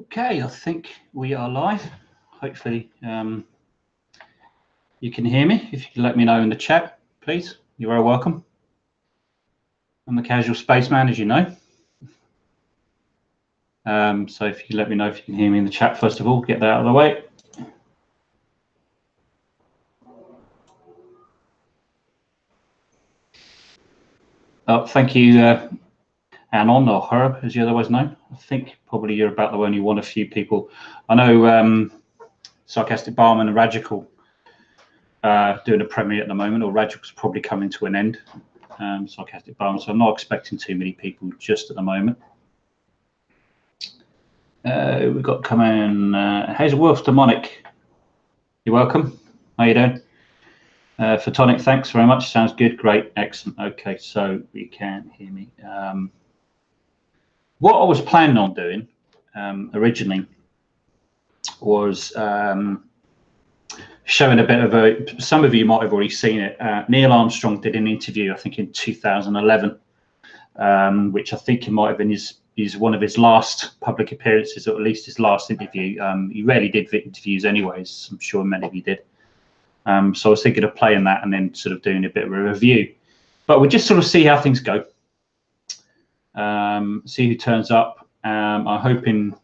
Okay, I think we are live. Hopefully you can hear me. If you can let me know in the chat, please. You're very welcome. I'm the Casual Spaceman, as you know. So if you can let me know if you can hear me in the chat, first of all, get that out of the way. Oh, thank you, Anon, or Herb, as you're otherwise known. I think probably you're about the only one of few people. I know Sarcastic Barman and Radical doing a premiere at the moment, or Radical's probably coming to an end. Sarcastic Barman, so I'm not expecting too many people just at the moment. We've got coming Hazel Wolf, Demonic. You're welcome. How you doing? Photonic, thanks very much. Sounds good. Great. Excellent. Okay, so you can hear me. What I was planning on doing originally was showing a bit of a, some of you might have already seen it. Neil Armstrong did an interview, I think in 2011, which I think it might have been his one of his last public appearances, or at least his last interview. He rarely did interviews anyways. I'm sure many of you did. So I was thinking of playing that and then sort of doing a bit of a review. But we'll just sort of see how things go. See who turns up. I'm hoping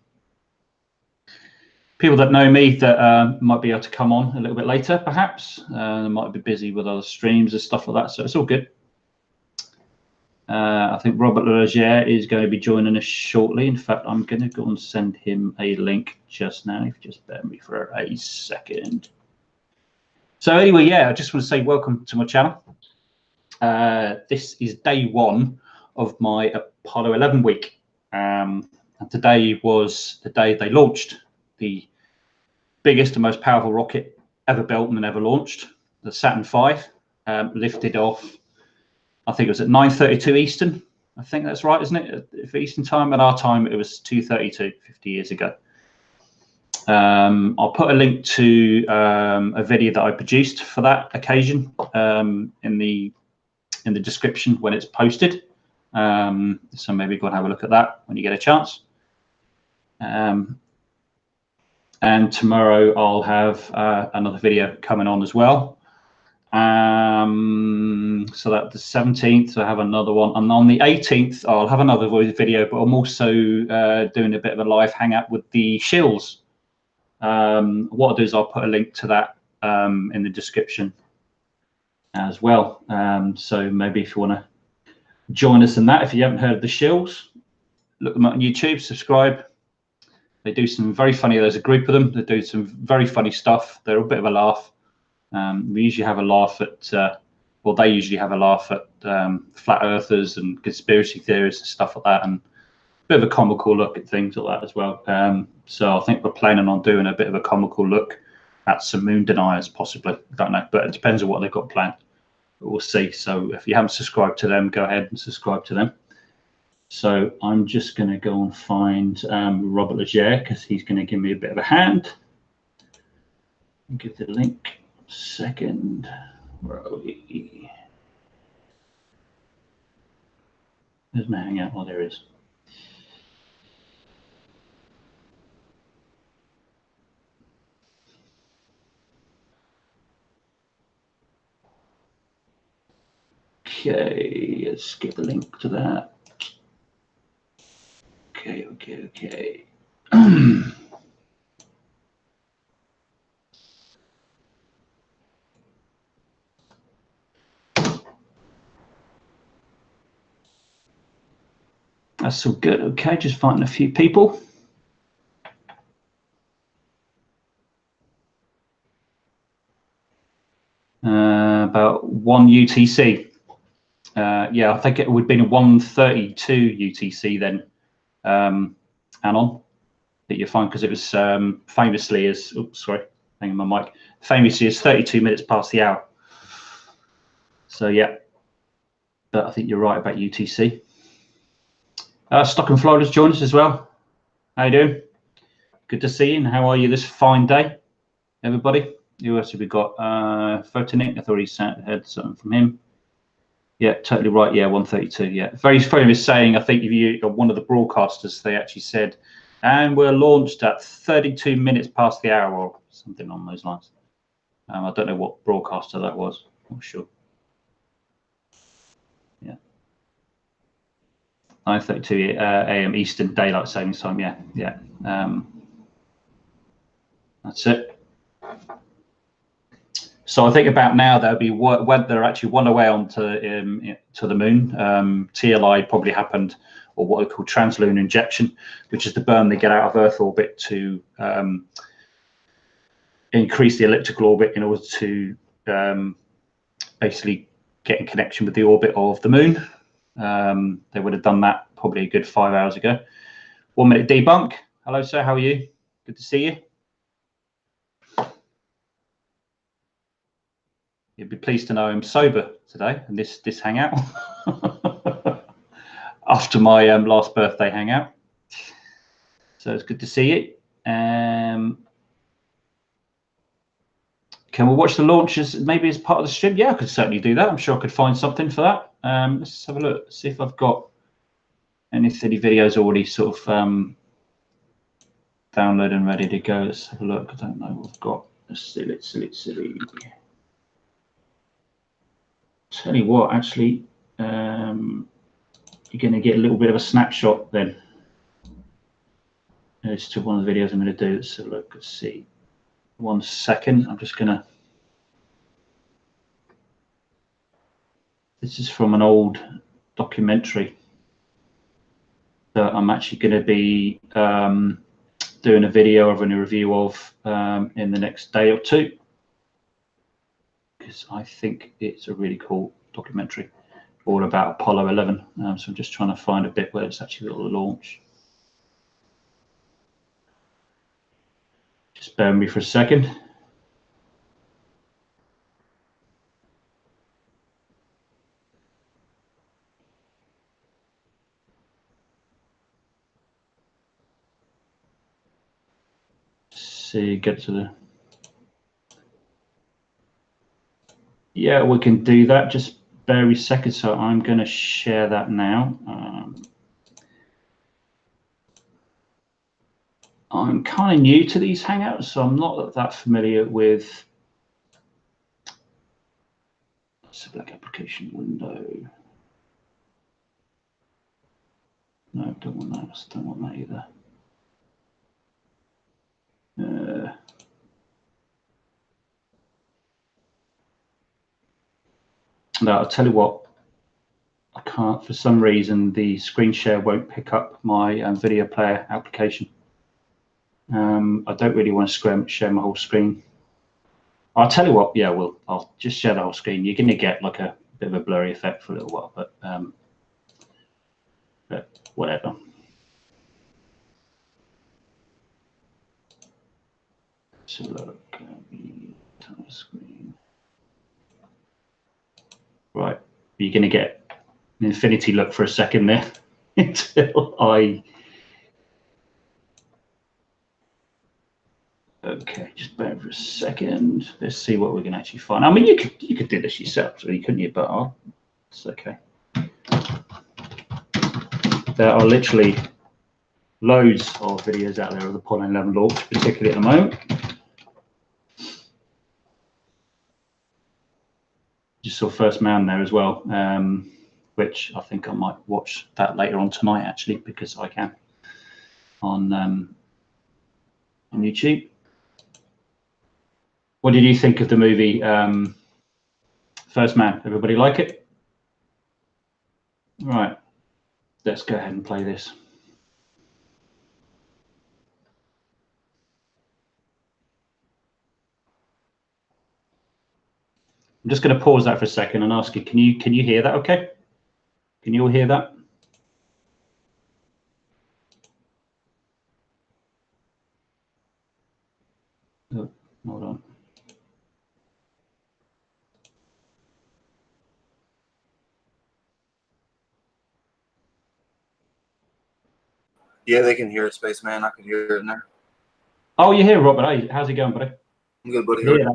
people that know me that might be able to come on a little bit later, perhaps. They might be busy with other streams and stuff like that, so it's all good. I think Robert Leger is going to be joining us shortly. In fact, I'm going to go and send him a link just now. If you just bear with me for a second. So anyway, yeah, I just want to say welcome to my channel. This is day one of my Apollo 11 week. And today was the day they launched the biggest and most powerful rocket ever built and ever launched, the Saturn V, lifted off, I think it was at 9:32 Eastern. I think that's right, isn't it? For Eastern time, at our time, it was 2:32, 50 years ago. I'll put a link to a video that I produced for that occasion in the description when it's posted. So maybe go and have a look at that when you get a chance. And tomorrow I'll have another video coming on as well. So that the 17th I have another one, and on the 18th I'll have another video, but I'm also doing a bit of a live hangout with the Shills. What I'll do is I'll put a link to that in the description as well. So maybe if you want to join us in that, if you haven't heard of the Shills, look them up on YouTube, subscribe. They do some very funny, there's a group of them that do some very funny stuff. They're a bit of a laugh. We usually have a laugh at, well, they usually have a laugh at flat earthers and conspiracy theories and stuff like that, and a bit of a comical look at things like that as well. So I think we're planning on doing a bit of a comical look at some moon deniers, possibly. I don't know, but it depends on what they've got planned. But we'll see. So if you haven't subscribed to them, go ahead and subscribe to them. So I'm just going to go and find Robert Leger, because he's going to give me a bit of a hand. I'll give the link a second. Where are we? There's my hangout. Oh, there it is. Okay, let's get the link to that. Okay. That's all good. Okay, just finding a few people. About 1 UTC. Yeah, I think it would have been a 1:32 UTC then, Anon, that you find, because it was famously as, oops, sorry, hang on my mic, famously as 32 minutes past the hour. So yeah, but I think you're right about UTC. Stockton, Florida's joined us as well. How you doing? Good to see you. And how are you this fine day, everybody? Who else have we got? Photonic, I thought he had something from him. Yeah, totally right. Yeah, 1:32. Yeah, very famous saying. I think if you one of the broadcasters, they actually said And we're launched at 32 minutes past the hour or something on those lines. I don't know what broadcaster that was. Not sure. Yeah. 9:32 a.m. Eastern Daylight Savings Time. Yeah, yeah. That's it. So I think about now there'll be when they're actually one away onto to the moon. TLI probably happened, or what they call translunar injection, which is the burn they get out of Earth orbit to increase the elliptical orbit in order to basically get in connection with the orbit of the moon. They would have done that probably a good 5 hours ago. 1 minute debunk. Hello, sir. How are you? Good to see you. You'd be pleased to know I'm sober today and this hangout after my last birthday hangout. So it's good to see you. Can we watch the launches maybe as part of the stream? Yeah, I could certainly do that. I'm sure I could find something for that. Let's have a look, see if I've got any videos already sort of downloaded and ready to go. Let's have a look. I don't know what I've got. Silly. Tell you what, actually, you're going to get a little bit of a snapshot then. It's to one of the videos I'm going to do. Let's have a look. Let's see. 1 second. I'm just going to. This is from an old documentary that I'm actually going to be doing a video of and a review of in the next day or two, because I think it's a really cool documentary all about Apollo 11. So I'm just trying to find a bit where it's actually a little launch. Just bear with me for a second. See, get to the. Yeah, we can do that. Just bear with a second. So I'm going to share that now. I'm kind of new to these Hangouts, so I'm not that familiar with. Select application window. No, don't want that. Don't want that either. No, I'll tell you what. I can't, for some reason, the screen share won't pick up my video player application. I don't really want to share my whole screen. I'll tell you what. Yeah, well, I'll just share the whole screen. You're going to get like a bit of a blurry effect for a little while, but whatever. So look, screen. Right, you're going to get an infinity look for a second there until I. Okay, just bear for a second. Let's see what we can actually find. I mean, you could do this yourself, really, couldn't you? But it's okay. There are literally loads of videos out there of the Apollo 11 launch, particularly at the moment. Just saw First Man there as well, which I think I might watch that later on tonight, actually, because I can on YouTube. What did you think of the movie First Man? Everybody like it? Right, let's go ahead and play this. I'm just going to pause that for a second and ask you, can you hear that okay? Can you all hear that? Oh, hold on. Yeah, they can hear it, Spaceman. I can hear it in there. Oh, you hear Robert? Hey, how's it going, buddy? I'm good, buddy.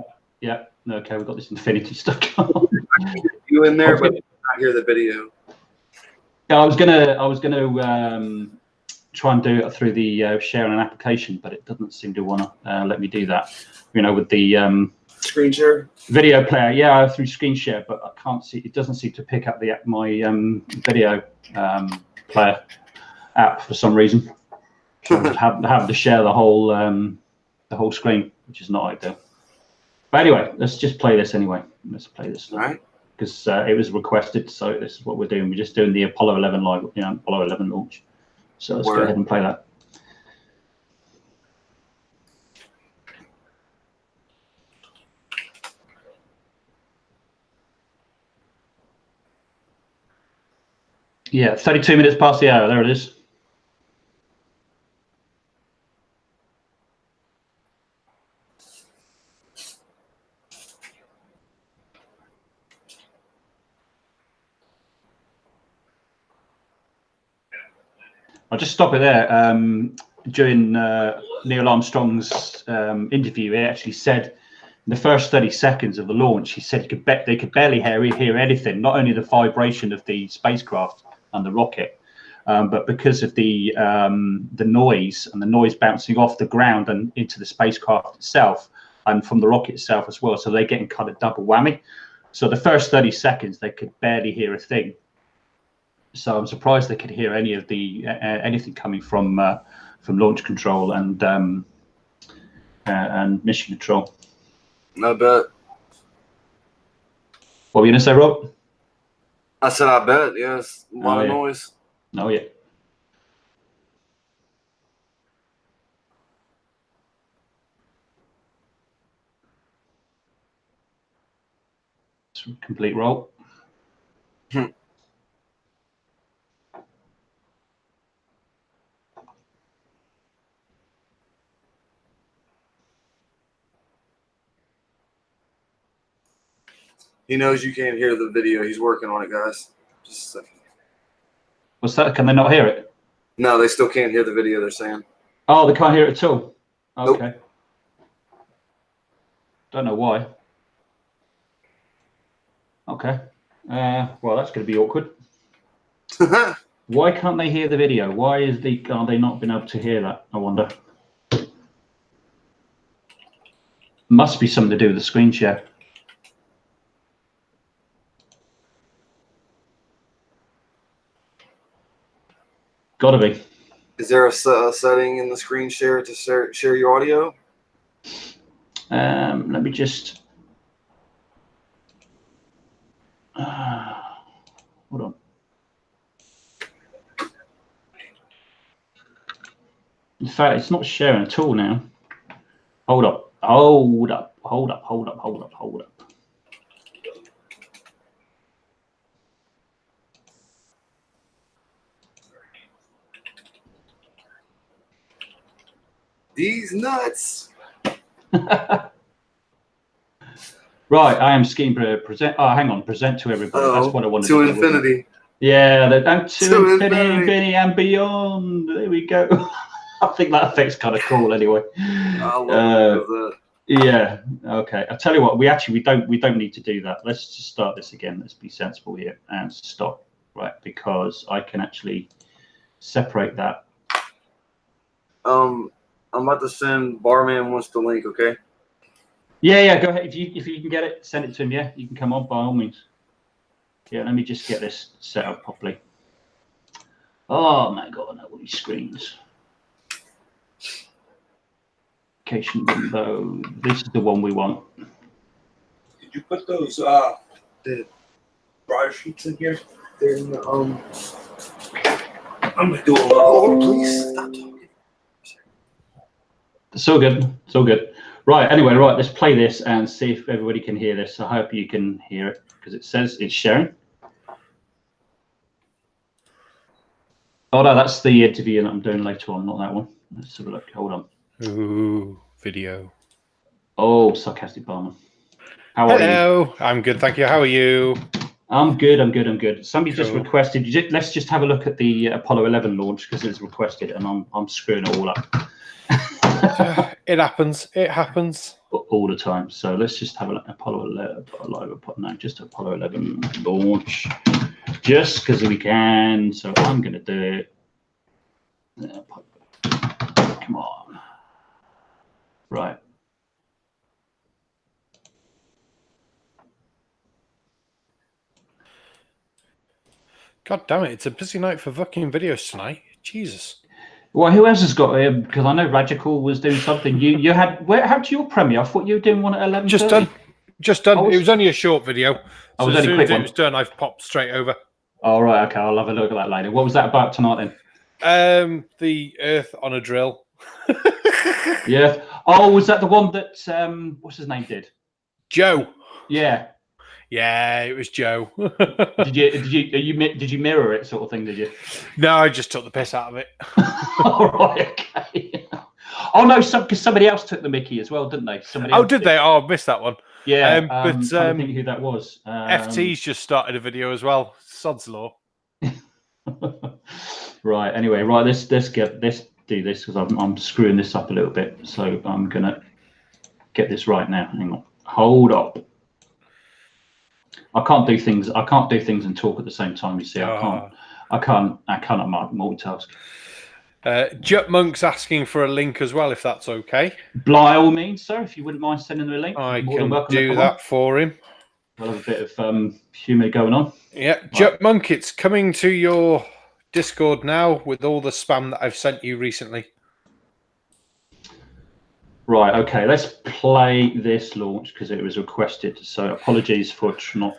Yeah. Okay, we've got this infinity stuff going on. I can hear you in there, but I hear the video. Yeah, I was gonna try and do it through the sharing an application, but it doesn't seem to want to let me do that. You know, with the screen share video player, yeah, through screen share, but I can't see. It doesn't seem to pick up my video player app for some reason. So I have to share the whole screen, which is not ideal. But anyway, let's just play this anyway. Let's play this. All right. Because it was requested, so this is what we're doing. We're just doing the Apollo 11 live, Apollo 11 launch. So let's go ahead and play that. Yeah, 32 minutes past the hour. There it is. I'll just stop it there. During Neil Armstrong's interview, he actually said in the first 30 seconds of the launch, he said they could barely hear anything, not only the vibration of the spacecraft and the rocket, but because of the noise and the noise bouncing off the ground and into the spacecraft itself and from the rocket itself as well. So they're getting kind of double whammy. So the first 30 seconds, they could barely hear a thing. So I'm surprised they could hear any of the anything coming from launch control and mission control. I bet. What were you gonna say, Rob? I said I bet. Yes, a lot of noise. Oh yeah. It's a complete roll. He knows you can't hear the video. He's working on it, guys. Just a second. What's that? Can they not hear it? No, they still can't hear the video, they're saying. Oh, they can't hear it at all? Okay. Nope. Don't know why. Okay. Well, that's going to be awkward. Why can't they hear the video? Why are they not been able to hear that, I wonder? Must be something to do with the screen share. Gotta be. Is there a setting in the screen share to share your audio? Let me just hold on. In fact, it's not sharing at all now. Hold up. These nuts. Right, I am scheme present. Oh, hang on, present to everybody. That's what I wanted to do. infinity. Yeah, to infinity and beyond. There we go. I think that effect's kind of cool anyway. I love that. Yeah. Okay. I'll tell you what. We don't need to do that. Let's just start this again. Let's be sensible here and stop. Right, because I can actually separate that. I'm about to send Barman wants the link. Okay. Yeah. Go ahead. If you can get it, send it to him. Yeah, you can come on by all means. Yeah. Let me just get this set up properly. Oh my God! All these screens. Application window. This is the one we want. Did you put those the broader sheets in here? They're in the I'm gonna do a little. Oh, please stop talking. So good. So good. Right. Anyway, right. Let's play this and see if everybody can hear this. I hope you can hear it because it says it's sharing. Oh no, that's the interview that I'm doing later on, not that one. Let's have a look. Hold on. Ooh, video. Oh, sarcastic Barman. How are you? Hello, I'm good, thank you. How are you? I'm good. Somebody just Cool. requested. Let's just have a look at the Apollo 11 launch because it's requested, and I'm screwing it all up. It happens. It happens. All the time. So let's just have a look. Apollo 11 live. No, just Apollo 11 launch, just because we can. So I'm going to do it. Come on. Right. God damn it! It's a busy night for fucking videos tonight. Jesus. Well, who else has got it? Because I know Radical was doing something. You had where? How to your premiere? I thought you were doing one at 11:30. Just done. It was only a short video. I was as only soon quick as it one. was done, I've popped straight over. Oh right, okay. I'll have a look at that later. What was that about tonight then? The Earth on a drill. Yeah. Oh, was that the one that what's his name did? Joe. Yeah. Yeah, it was Joe. Did you mirror it, sort of thing? Did you? No, I just took the piss out of it. All right. Okay. Oh no, because somebody else took the Mickey as well, didn't they? Somebody. Oh, else did they? Oh, I missed that one. Yeah. But I don't think who that was. FT's just started a video as well. Sod's law. Right. Anyway, right. Let's do this because I'm screwing this up a little bit. So I'm gonna get this right now. Hang on. Hold up. I can't do things and talk at the same time. You see, I can't multitask. Jet Monk's asking for a link as well, if that's okay. By all means, sir, if you wouldn't mind sending the link, I can do that for him. We'll have a bit of humour going on. Yeah, right. Jet Monk, it's coming to your Discord now with all the spam that I've sent you recently. Right, okay, let's play this launch because it was requested. So apologies for not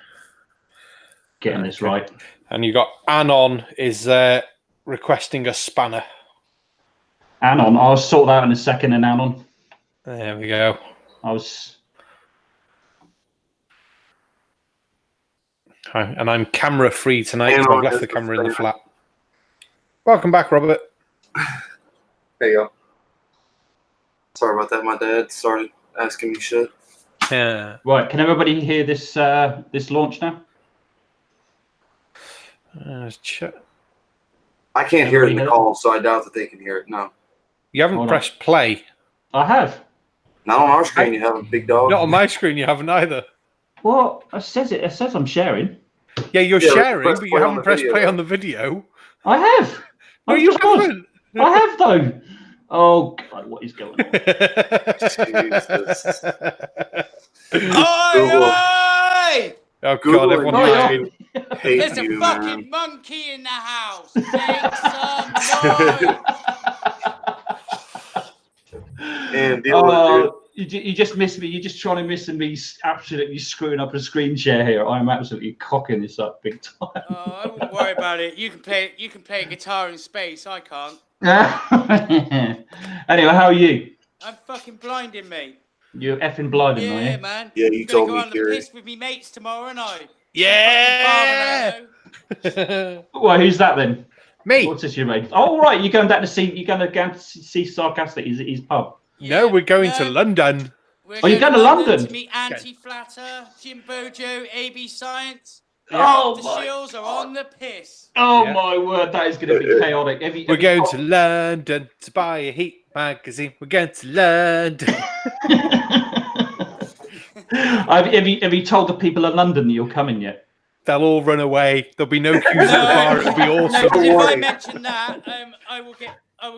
getting this right. And you got Anon is requesting a spanner. Anon, I'll sort that out in a second. And Anon, there we go. And I'm camera free tonight. So I've left the camera in the flat. Welcome back, Robert. There you go. Sorry about that. My dad started asking me shit. Yeah. Right. Can everybody hear this this launch now? I can't hear it in the call, so I doubt that they can hear it. No. You haven't pressed play. I have. Not on our screen. You haven't, big dog. Not on my screen. You haven't either. Well, it says I'm sharing. Yeah, you're sharing, but you haven't pressed play on the video. I have. No, you haven't. I have though. Oh God, what is going on? Jesus. Oi! Oh God, everyone There's a fucking monkey in the house. Make some noise. And you just missed me. You're just trying to miss me absolutely screwing up a screen share here. I'm absolutely cocking this up big time. Oh, I wouldn't worry about it. You can play guitar in space. I can't. Anyway, how are you? I'm fucking blinding, mate. You're effing blinding, are you? Yeah, man. Yeah, you told me, go on the Gary. piss with me mates tomorrow night. Yeah. Well, who's that then? Me. What's this, your mate? Oh, right. You're going down to see. You're going to go see Sarcastic. His pub. Yeah, no, we're going to London. You're going to London to meet Anti-Flatter, Jim Bojo, AB Science. Oh, the my Shields are on the piss. Oh my word, that is going to be chaotic. We're going to London to buy a Heat magazine. We're going to London. have you told the people of London that you're coming yet? They'll all run away. There'll be no queues at the bar. It'll be awesome. No, if I mention that, I will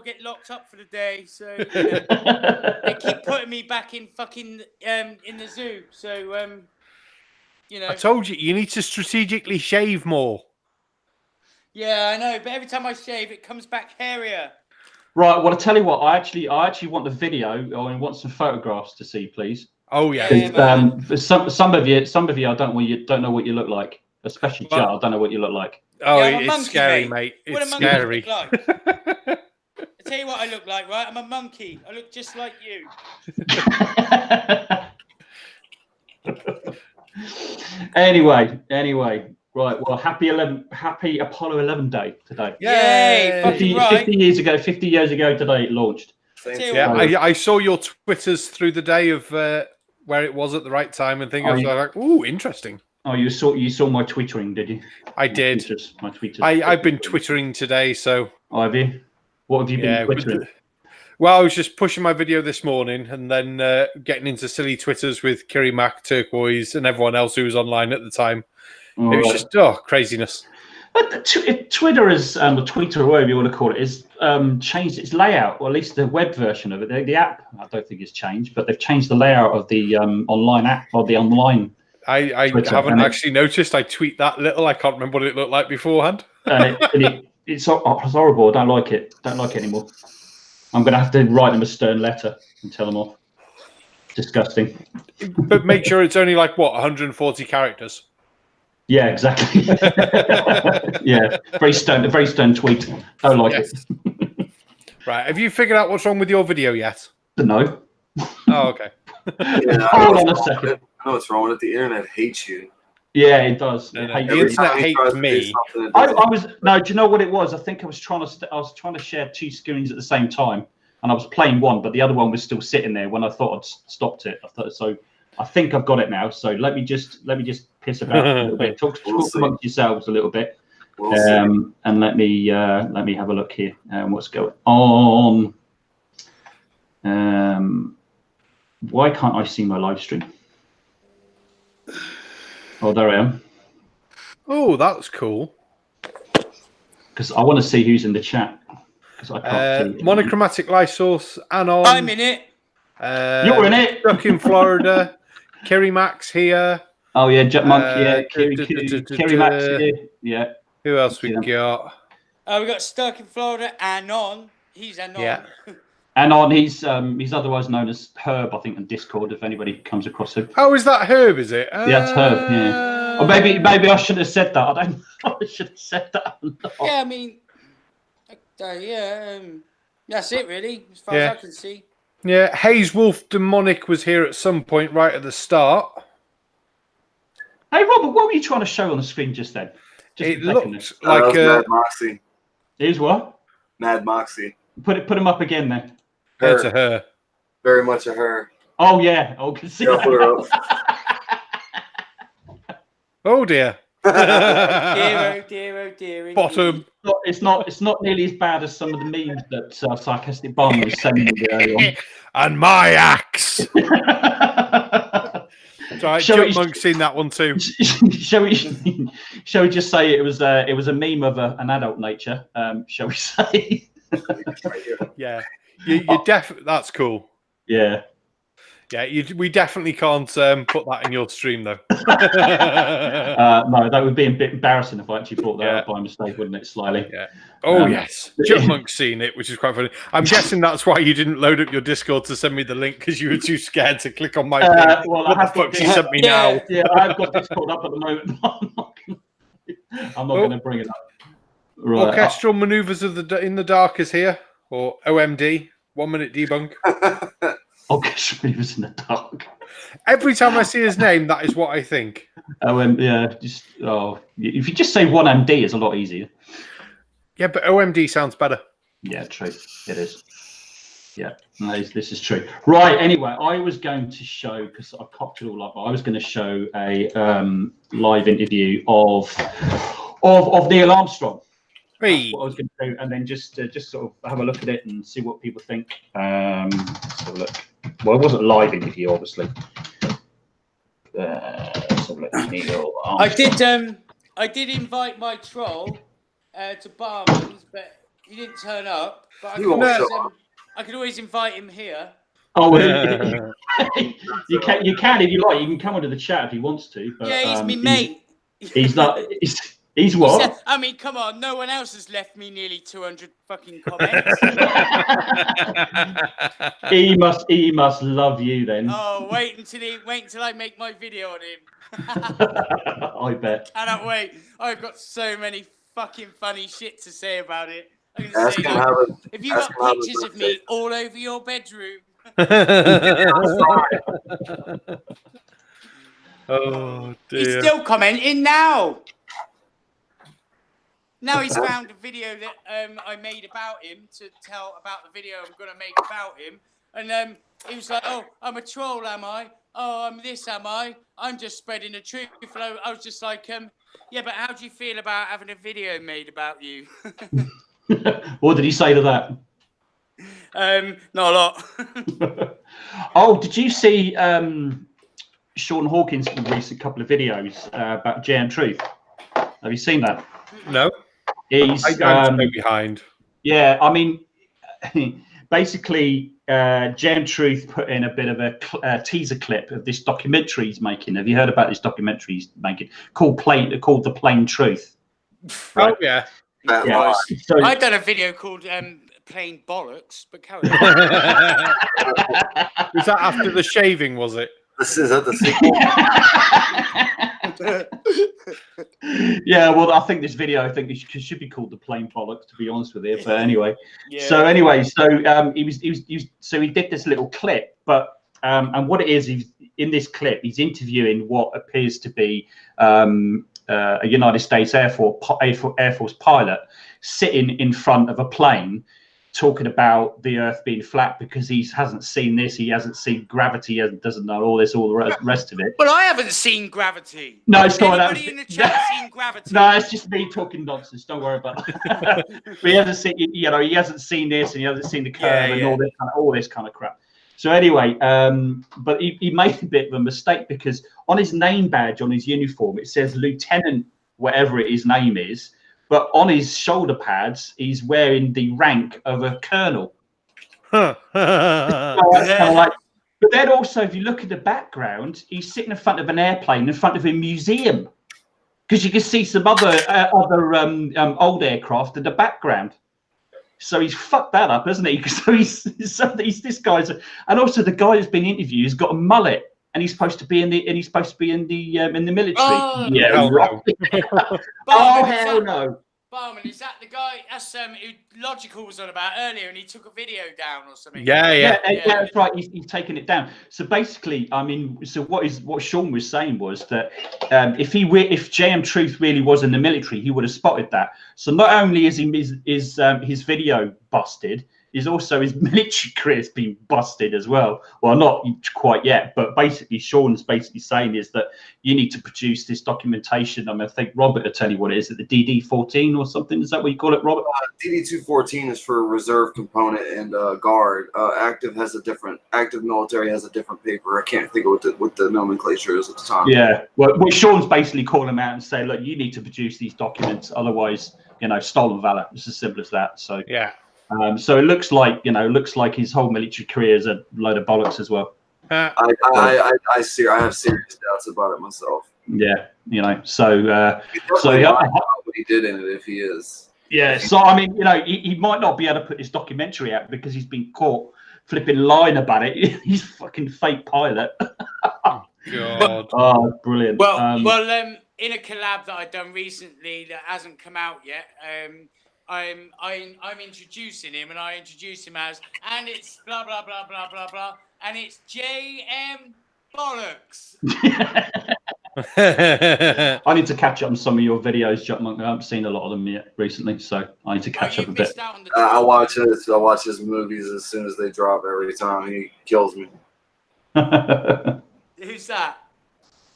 get locked up for the day. So they keep putting me back in fucking in the zoo. So I told you, you need to strategically shave more. Yeah, I know, but every time I shave, it comes back hairier. Right. Well, I tell you what. I actually want the video. I want some photographs to see, please. Oh yeah. Some of you, I don't know what you look like. Especially Judd. I don't know what you look like. Oh, yeah, it's scary, mate. It's scary. Like? I tell you what I look like, right? I'm a monkey. I look just like you. Anyway, right. Well, happy Apollo 11 day today. Yay! 50 years ago today it launched. Yeah, I saw your Twitters through the day of where it was at the right time and things. I was like, ooh, interesting. Oh, you saw my twittering, did you? I did. My tweeters. I've been twittering today, so. Oh, have you? What have you been twittering? Well, I was just pushing my video this morning and then getting into silly Twitters with Kiri Mac, Turquoise, and everyone else who was online at the time. It was just craziness. But Twitter is, or Twitter, or whatever you want to call it, is changed its layout, or at least the web version of it. The app, I don't think it's changed, but they've changed the layout of the online app, or the online. I Twitter, haven't actually noticed. I tweet that little. I can't remember what it looked like beforehand. It's horrible. I don't like it. Don't like it anymore. I'm going to have to write them a stern letter and tell them off. Disgusting. But make sure it's only like, what, 140 characters? Yeah, exactly. Yeah, very stern tweet. Don't like it. Right. Have you figured out what's wrong with your video yet? No. Oh, okay. Yeah, Hold on a second. I know what's wrong with it. The internet hates you. Yeah, it does. No, It the hates internet Every time you hates try to do me. something, it I doesn't. was no. Do you know what it was? I think I was trying to share two screens at the same time, and I was playing one, but the other one was still sitting there when I thought I'd stopped it. I think I've got it now. So let me just piss about a little bit. Talk amongst yourselves a little bit, and let me have a look here. What's going on? Why can't I see my live stream? Oh, there I am. Oh, that's cool. Because I want to see who's in the chat. Because I can't see. Monochromatic light source, Anon. I'm in it. You're in it. Stuck in Florida. Kerry Max here. Oh yeah, Jet Monk. Yeah, Kerry Max here. Yeah. Who else we got? We got Stuck in Florida. Anon. He's Anon. Yeah. Anon, he's otherwise known as Herb, I think, on Discord. If anybody comes across him. Oh, is that Herb? Is it? Yeah, it's Herb. Yeah. Or maybe I should have said that. I don't know. I should have said that. Yeah, I mean, that's it really, as far as I can see. Yeah, Hayes Wolf Demonic was here at some point right at the start. Hey, Robert, what were you trying to show on the screen just then? It looked like Mad Moxie. Here's what? Mad Moxie. Put him up again then. Her to her. Very much a her. Oh yeah. Oh, can see Yeah, put her that. up. Oh dear. Dear. Bottom. It's not nearly as bad as some of the memes that Sarcastic Bomb was sending me earlier on. And my axe. Right, Jump Monk's seen that one too. Shall we just say it was a meme of an adult nature? Shall we say? Yeah, you definitely. That's cool. Yeah. Yeah, we definitely can't put that in your stream though. No, that would be a bit embarrassing if I actually brought that up by mistake, wouldn't it? Slightly. Yeah. Oh yes, Chipmunk's seen it, which is quite funny. I'm guessing that's why you didn't load up your Discord to send me the link because you were too scared to click on my link. Well, what the fuck she sent me now? Yeah, I've got Discord up at the moment. I'm not going to bring it up. Right. Orchestral Maneuvers of in the Dark is here, or OMD, 1 minute debunk. Orchestral Maneuvers in the Dark. Every time I see his name, that is what I think. Yeah, if you just say 1MD, it's a lot easier. Yeah, but OMD sounds better. Yeah, true. It is. Yeah, no, this is true. Right. Anyway, I was going to show, because I cocked it all up. I was going to show a live interview of Neil Armstrong. Hey. That's what I was going to do, and then just sort of have a look at it and see what people think. Let's have a look. Well, it wasn't a live interview, obviously. Let's have a look. Neil Armstrong. I did invite my troll to Barman's, but he didn't turn up. But I could always invite him here. Oh, you can if you like. You can come into the chat if he wants to. But, yeah, he's me mate. He's not. He's what? I mean, come on. No one else has left me nearly 200 fucking comments. He must love you then. Oh, wait until I make my video on him. I bet. Cannot wait. I've got so many fucking funny shit to say about it. I'm gonna say that. If you got pictures of me all over your bedroom. Oh dear. He's still commenting now. Now he's found a video that I made about him to tell about the video I'm going to make about him. And he was like, oh, I'm a troll, am I? Oh, I'm this, am I? I'm just spreading the truth. And I was just like, yeah, but how do you feel about having a video made about you? What did he say to that? Not a lot. Oh, did you see Sean Hawkins' recent couple of videos about JM Truth? Have you seen that? No, He's I'm so behind. yeah. I mean, basically, Jam Truth put in a bit of a teaser clip of this documentary he's making. Have you heard about this documentary he's making called The Plain Truth? Right. Oh yeah. Yeah. So, I've done a video called Plain Bollocks, but carry on. Was that after the shaving, was it? This is the sequel. Yeah, well, I think this video, I think it should be called The Plain Bollocks, to be honest with you. But anyway, Yeah. so he did this little clip, but and what it is, he's in this clip, he's interviewing what appears to be a United States Air Force pilot sitting in front of a plane, talking about the Earth being flat because he hasn't seen this, he hasn't seen gravity, he doesn't know all the rest of it. Well, I haven't seen Gravity. No, Has sorry, anybody in the chat seen Gravity? No, it's just me talking nonsense. Don't worry about that. But he hasn't seen, he hasn't seen this, and he hasn't seen the curve and all this kind of crap. So anyway, but he made a bit of a mistake because on his name badge on his uniform it says Lieutenant, whatever his name is. But on his shoulder pads, he's wearing the rank of a colonel. Huh. But then also, if you look at the background, he's sitting in front of an airplane, in front of a museum, because you can see some other old aircraft in the background. So he's fucked that up, hasn't he? So he's this guy's, and also the guy who's been interviewed has got a mullet. And he's supposed to be in the military. Oh, yeah. Hell no. Oh hell no. Barman, is that the guy? That's who Logical was on about earlier, and he took a video down or something. Yeah, that's right. He's taken it down. So basically, I mean, so what Sean was saying was that if JM Truth really was in the military, he would have spotted that. So not only is his video busted, is also his military career's been busted as well. Well, not quite yet, but basically Sean's basically saying is that you need to produce this documentation. I mean, I think Robert will tell you what it is. Is it the DD-14 or something? Is that what you call it, Robert? DD-214 is for reserve component and guard. Active military has a different paper. I can't think of what the nomenclature is at the time. Yeah, well, Sean's basically calling him out and saying, look, you need to produce these documents, otherwise, stolen valor. It's as simple as that. So yeah. So it looks like his whole military career is a load of bollocks as well. I have serious doubts about it myself. Yeah, so what he did in it if he is. Yeah, so I mean, he might not be able to put this documentary out because he's been caught flipping lying about it. He's fucking fake pilot. God. Oh, brilliant. Well, in a collab that I've done recently that hasn't come out yet, I'm introducing him, and I introduce him as, and it's blah blah blah blah blah blah, and it's JM Bollocks. I need to catch up on some of your videos, Jack Monk. I haven't seen a lot of them yet recently, so I need to catch up a bit. I watch his movies as soon as they drop every time. He kills me. Who's that?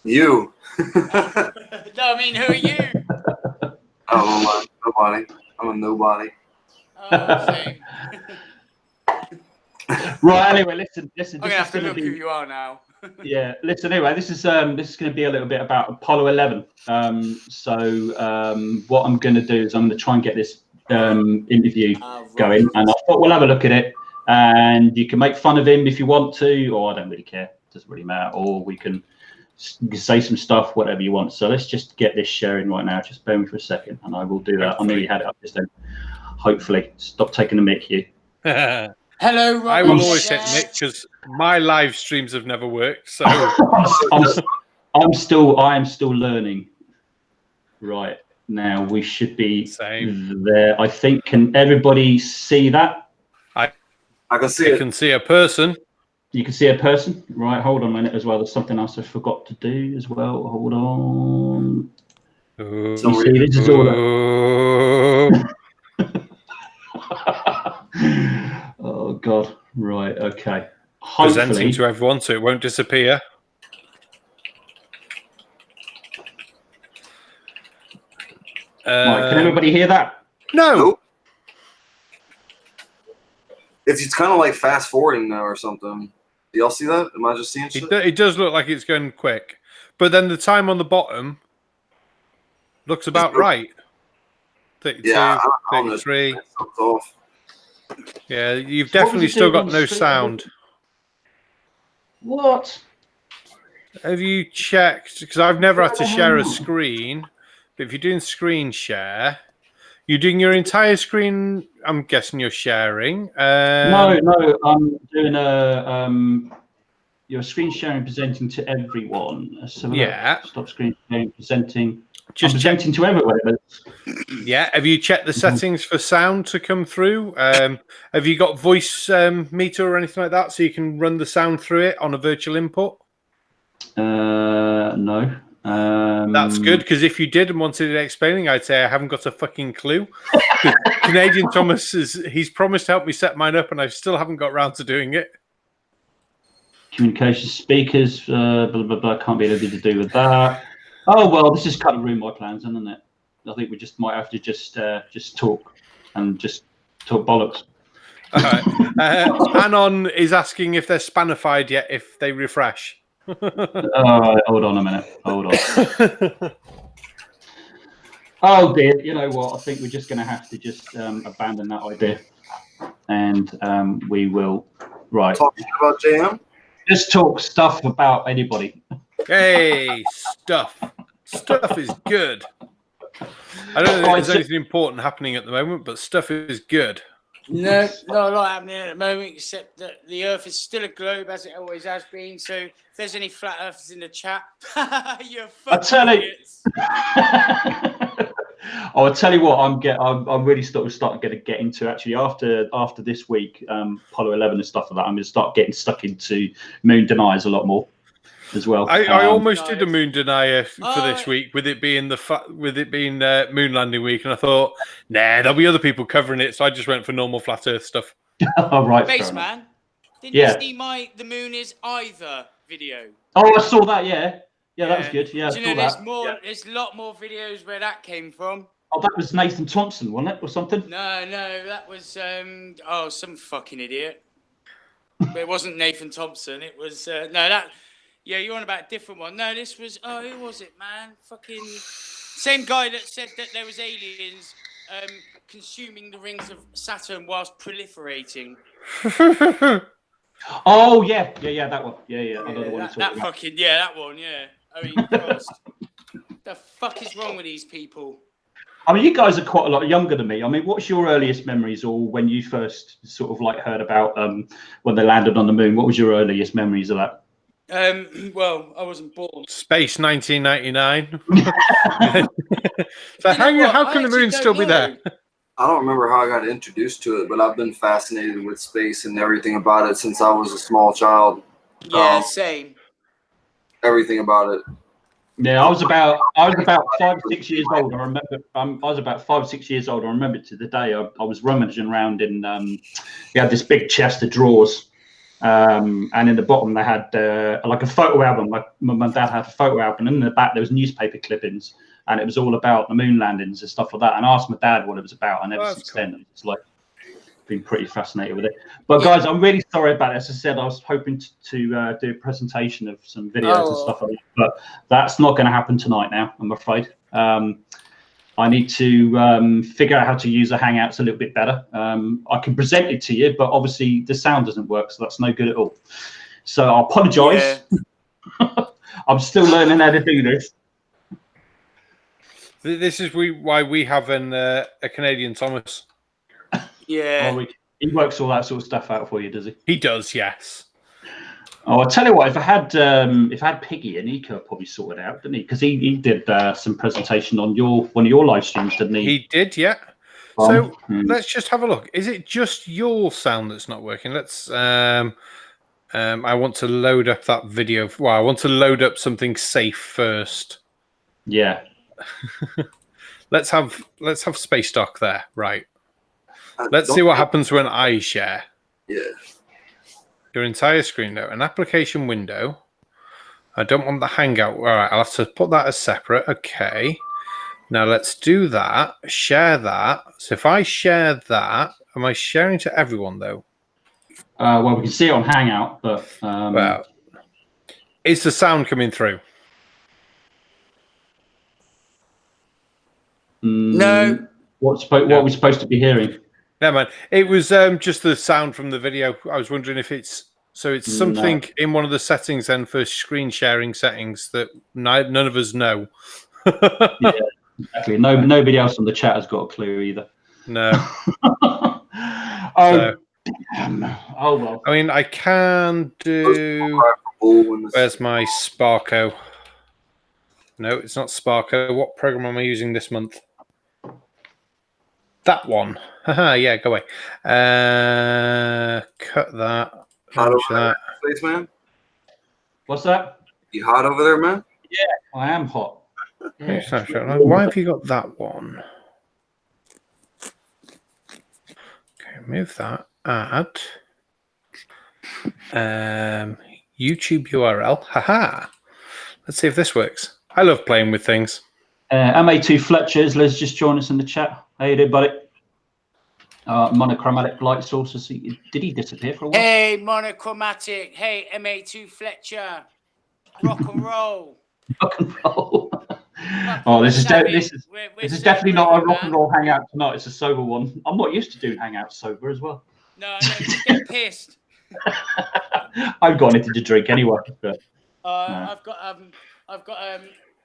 You. No, I mean, who are you? Oh, nobody. I'm a nobody. Oh, same. Right. Anyway, listen. I'm gonna have to look who you are now. Yeah. Listen. Anyway, this is going to be a little bit about Apollo 11. What I'm going to do is I'm going to try and get this interview going, and I thought we'll have a look at it, and you can make fun of him if you want to, or I don't really care. It doesn't really matter. Or we can say some stuff, whatever you want. So let's just get this sharing right now. Just bear with me for a second, and I will do that. I nearly had it up just then. Hopefully, stop taking the mic here. Hello, Rob. I will always take Nick because my live streams have never worked. So I am still learning. Right now, we should be there. I think. Can everybody see that? I can see it. I can see a person. You can see a person, right? Hold on a minute as well. There's something else I forgot to do as well. Hold on. You see, this is all. Oh God! Right. Okay. Presenting to everyone, so it won't disappear. Right, can everybody hear that? No. It's kind of like fast forwarding now or something. Do y'all see that? Am I just seeing shit? It does look like it's going quick, but then the time on the bottom looks about right. 32, Yeah, I don't know. 33. Something's off. Yeah, you've So what definitely was it still doing got on no stream? sound. What? Have you checked? Because I've never had to Where the share a hell? screen. But if you're doing screen share, you're doing your entire screen. I'm guessing you're sharing. No, I'm doing your screen sharing presenting to everyone. So Yeah. stop screen sharing presenting. Just I'm presenting to everywhere. But Yeah. Have you checked the settings for sound to come through? Have you got voice meter or anything like that so you can run the sound through it on a virtual input? no. That's good, because if you did and wanted it explaining, I'd say I haven't got a fucking clue. Canadian Thomas he's promised to help me set mine up, and I still haven't got round to doing it. Communication speakers, blah blah blah. Can't be anything to do with that. Oh well, this is kind of ruined my plans, isn't it? I think we just might have to just talk and just talk bollocks. All right. Anon is asking if they're spanified yet, if they refresh. Hold on a minute. Hold on. Oh dear. You know what? I think we're just going to have to just abandon that idea, and we will. Right. Talking about JM. Just talk stuff about anybody. Hey, stuff. Stuff is good. I don't think there's anything important happening at the moment, but stuff is good. No, not a lot happening at the moment, except that the Earth is still a globe, as it always has been. So if there's any flat Earthers in the chat, you're fucking idiots. I'll tell you what. I'm really starting to get into actually after this week, Apollo 11 and stuff like that. I'm going to start getting stuck into moon deniers a lot more as well. I almost did a moon denier for this week, with it being moon landing week, and I thought, nah, there'll be other people covering it, so I just went for normal flat Earth stuff. Oh, right, Spaceman, didn't you see the moon is either video? Oh, I saw that. Yeah, that was good. Yeah, do you know there's a lot more videos where that came from. Oh, that was Nathan Thompson, wasn't it, or something? No, that was some fucking idiot. But it wasn't Nathan Thompson. It was yeah, you're on about a different one. No, this was who was it, man? Fucking same guy that said that there was aliens consuming the rings of Saturn whilst proliferating. Oh yeah, that one. Yeah. I know the one. That fucking that one. Yeah. I mean, Christ. The fuck is wrong with these people? I mean, you guys are quite a lot younger than me. I mean, what's your earliest memories, or when you first sort of like heard about when they landed on the moon? What was your earliest memories of that? Well, I wasn't born. Space 1999. So how can the moon still be there? I don't remember how I got introduced to it, but I've been fascinated with space and everything about it since I was a small child. Yeah, same. Everything about it. Yeah, I was about 5 or 6 years old. I remember. I was about 5 or 6 years old. I remember to the day. I was rummaging around in. We had this big chest of drawers, and in the bottom they had like a photo album. Like my dad had a photo album, and in the back there was newspaper clippings, and it was all about the moon landings and stuff like that. And I asked my dad what it was about, and ever since then it's like been pretty fascinated with it. But guys, I'm really sorry about it. As I said, I was hoping to do a presentation of some videos and stuff like that, but that's not going to happen tonight now, I'm afraid. I need to figure out how to use the Hangouts a little bit better. I can present it to you, but obviously the sound doesn't work, so that's no good at all. So I apologize. Yeah. I'm still learning how to do this. This is why we have a Canadian Thomas. Yeah. Oh, he works all that sort of stuff out for you, does he? He does, yes. Oh, I'll tell you what. If I had Piggy in, he could have probably sorted it out, didn't he? Because he did some presentation on one of your live streams, didn't he? He did, yeah. So let's just have a look. Is it just your sound that's not working? Let's. I want to load up that video. Well, I want to load up something safe first. Yeah. Let's have Space Dock there, right? Let's see what happens when I share. Yeah. Your entire screen though, an application window. I don't want the Hangout. All right, I'll have to put that as separate. Okay. Now let's do that. Share that. So if I share that, am I sharing to everyone though? Well, we can see it on Hangout, but well, is the sound coming through? No. What are we supposed to be hearing? Never mind. It was just the sound from the video. I was wondering if it's something in one of the settings then for screen sharing settings that none of us know. Yeah, exactly. Nobody else on the chat has got a clue either. No. Oh well. I mean, I can do. Where's my Sparko? No, it's not Sparko. What program am I using this month? That one. Haha, yeah, go away. Cut that. Hot over there, Spaceman? What's that? You hot over there, man? Yeah, I am hot. Yeah. Why have you got that one? Okay, move that. Add. YouTube URL. Haha. Let's see if this works. I love playing with things. MA2 Fletchers, let's just join us in the chat. How you doing, buddy? Monochromatic light sources. Did he disappear for a while? Hey, Monochromatic. Hey, MA2 Fletcher. Rock and roll. Rock and roll. Oh, this is definitely not a rock and roll hangout tonight. It's a sober one. I'm not used to doing hangouts sober as well. No, just get pissed. I've got anything to drink anyway. But, I've got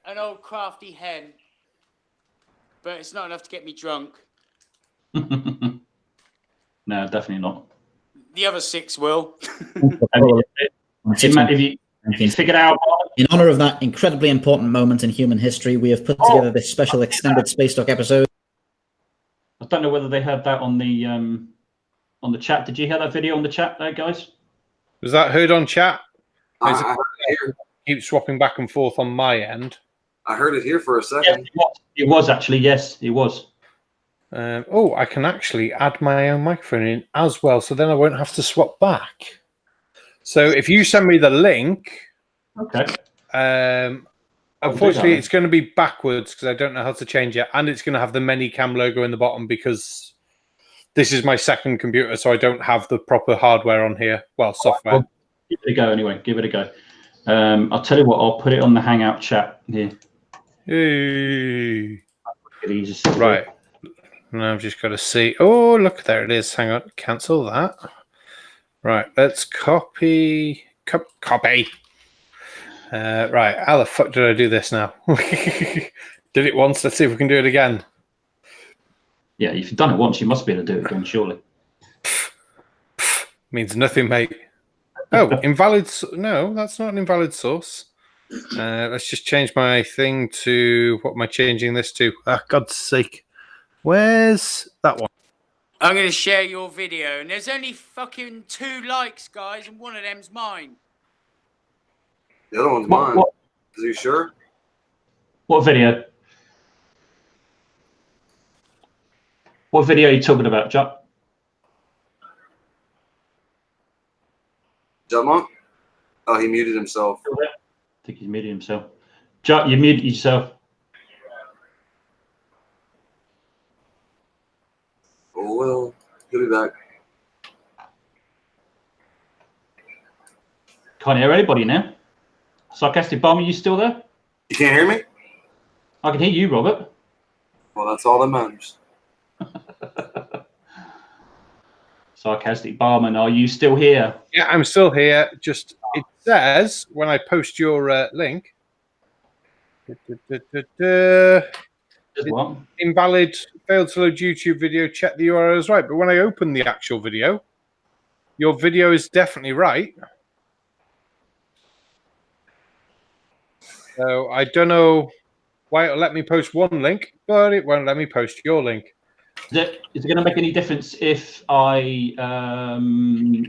an old crafty hen, but it's not enough to get me drunk. No, definitely not. The other 6 will. If you figure it out. In honor of that incredibly important moment in human history, we have put together this special extended Space Dock episode. I don't know whether they heard that on the chat. Did you hear that video on the chat there, guys? Was that heard on chat? I heard it here. Keep swapping back and forth on my end. I heard it here for a second. Yeah, it was actually, yes, it was. Oh, I can actually add my own microphone in as well, so then I won't have to swap back. So if you send me the link, okay. Unfortunately, it's going to be backwards because I don't know how to change it, and it's going to have the ManyCam logo in the bottom because this is my second computer, so I don't have the proper hardware on here. Well, software. Well, give it a go anyway. Give it a go. I'll tell you what. I'll put it on the Hangout chat here. Hey. Right. Now I've just got to see. Oh, look, there it is. Hang on. Cancel that. Right. Let's copy. Copy. Right. How the fuck did I do this now? Did it once. Let's see if we can do it again. Yeah, if you've done it once, you must be able to do it again, surely. Means nothing, mate. Oh, invalid. No, that's not an invalid source. Let's just change my thing to, what am I changing this to? Ah, God's sake. Where's that one? I'm going to share your video, and there's only fucking 2 likes, guys, and one of them's mine. The other one's mine. What? Is you sure? What video? What video are you talking about, Jack? Jump. Oh, he muted himself. I think he's muted himself. Jack, you muted yourself. Oh, well, he'll be back. Can't hear anybody now. Sarcastic Bomber, you still there? You can't hear me? I can hear you, Robert. Well, that's all that matters. Sarcastic Barman, are you still here? Yeah, I'm still here. Just, it says when I post your link, What? invalid, failed to load YouTube video, check the URL is right. But when I open the actual video, your video is definitely right. So I don't know why it'll let me post one link, but it won't let me post your link. Is it going to make any difference if I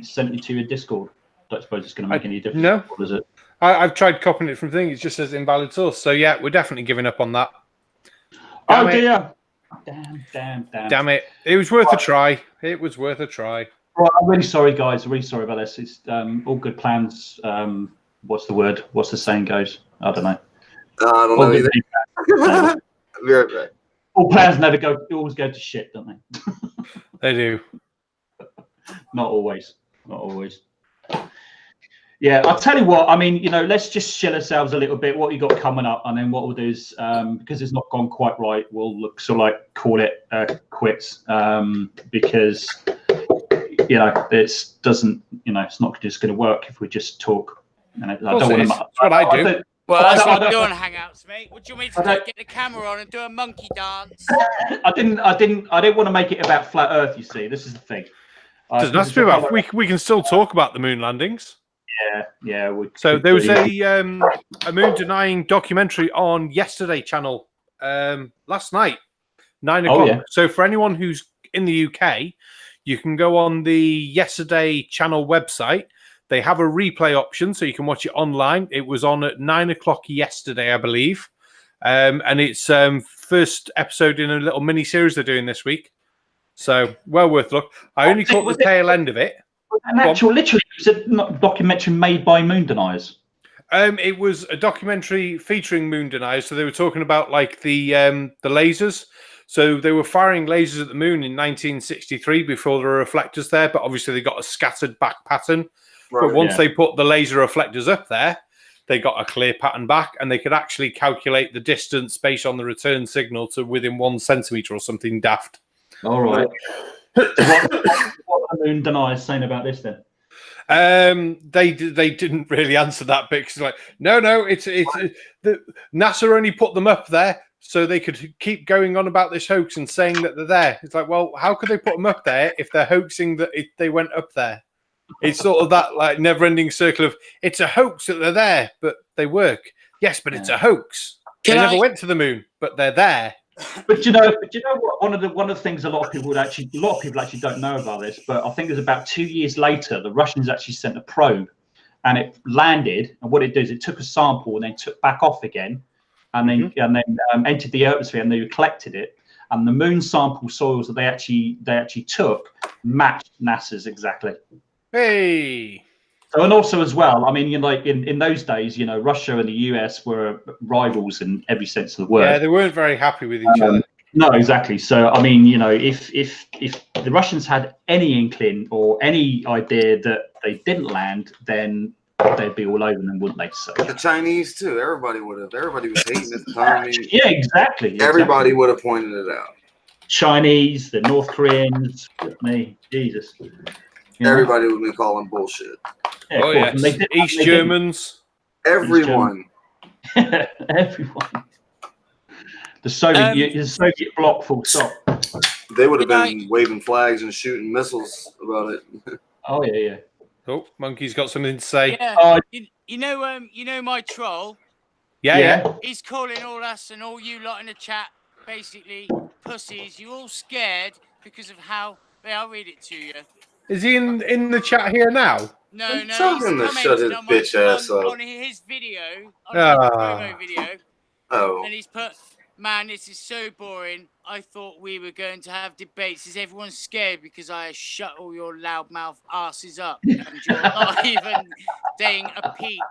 sent you to a Discord? I don't suppose it's going to make any difference. No. Is it? I've tried copying it from things. It just says invalid source. So yeah, we're definitely giving up on that. Damn dear. Damn it. It was worth a try. It was worth a try. Right, I'm really sorry, guys. I'm really sorry about this. It's all good plans. What's the word? What's the saying goes? I don't know. I don't know either. I'll be right back. All plans never go. Always go to shit, don't they? They do. Not always. Not always. Yeah, I'll tell you what. I mean, let's just chill ourselves a little bit. What you got coming up, and then what we'll do is, because it's not gone quite right, we'll look sort of like call it quits, because it doesn't, it's not just going to work if we just talk. And I don't want to. That's what I do. Well, that's what I'm doing, Hangouts, mate. What do you want me to do? Get the camera on and do a monkey dance? I didn't want to make it about flat Earth. You see, this is the thing. Doesn't have to be about. We can still talk about the moon landings. Yeah. So there was a moon denying documentary on Yesterday channel last night, 9 o'clock. Yeah. So for anyone who's in the UK, you can go on the Yesterday channel website. They have a replay option, so you can watch it online. It was on at 9 o'clock yesterday, I believe. And it's first episode in a little mini series they're doing this week. So well worth a look. I only caught the tail end of it. Literally, it was a documentary made by moon deniers. It was a documentary featuring moon deniers. So they were talking about like the lasers. So they were firing lasers at the moon in 1963 before there were reflectors there, but obviously they got a scattered back pattern. Right, but once they put the laser reflectors up there, they got a clear pattern back, and they could actually calculate the distance based on the return signal to within 1 centimeter or something daft. All right. What are the moon deniers saying about this then? They didn't really answer that bit, because like no, it's the NASA only put them up there so they could keep going on about this hoax and saying that they're there. It's like, well, how could they put them up there if they're hoaxing that they went up there? It's sort of that like never-ending circle of it's a hoax that they're there, but they work. Yes, but it's a hoax. They never went to the moon, but they're there. But you know what? One of the things a lot of people actually don't know about this, but I think it was about 2 years later, the Russians actually sent a probe, and it landed. And what it did is it took a sample and then took back off again, and then entered the atmosphere, and they collected it. And the moon sample soils that they actually took matched NASA's exactly. Hey. So, and also as well, I mean, in those days, Russia and the US were rivals in every sense of the word. Yeah, they weren't very happy with each other. No, exactly. So, I mean, if the Russians had any inkling or any idea that they didn't land, then they'd be all over them, wouldn't they? So the Chinese too. Everybody was hating at the time. I mean, yeah, exactly. Everybody would have pointed it out. Chinese, the North Koreans, me, Jesus. Everybody would be calling bullshit. Yeah, oh yes, East Germans. Everyone. Everyone. The Soviet bloc, full stop. They would have been waving flags and shooting missiles about it. Oh yeah. Oh, Monkey's got something to say. Yeah. You know my troll. Yeah. He's calling all us and all you lot in the chat basically pussies. You're all scared because of how I'll read it to you. Is he in the chat here now? No. Tell him to shut his bitch ass up. On his video, on his promo video. Oh. And he's put, man, this is so boring. I thought we were going to have debates. Is everyone scared because I shut all your loudmouth asses up and you're not even saying a peep?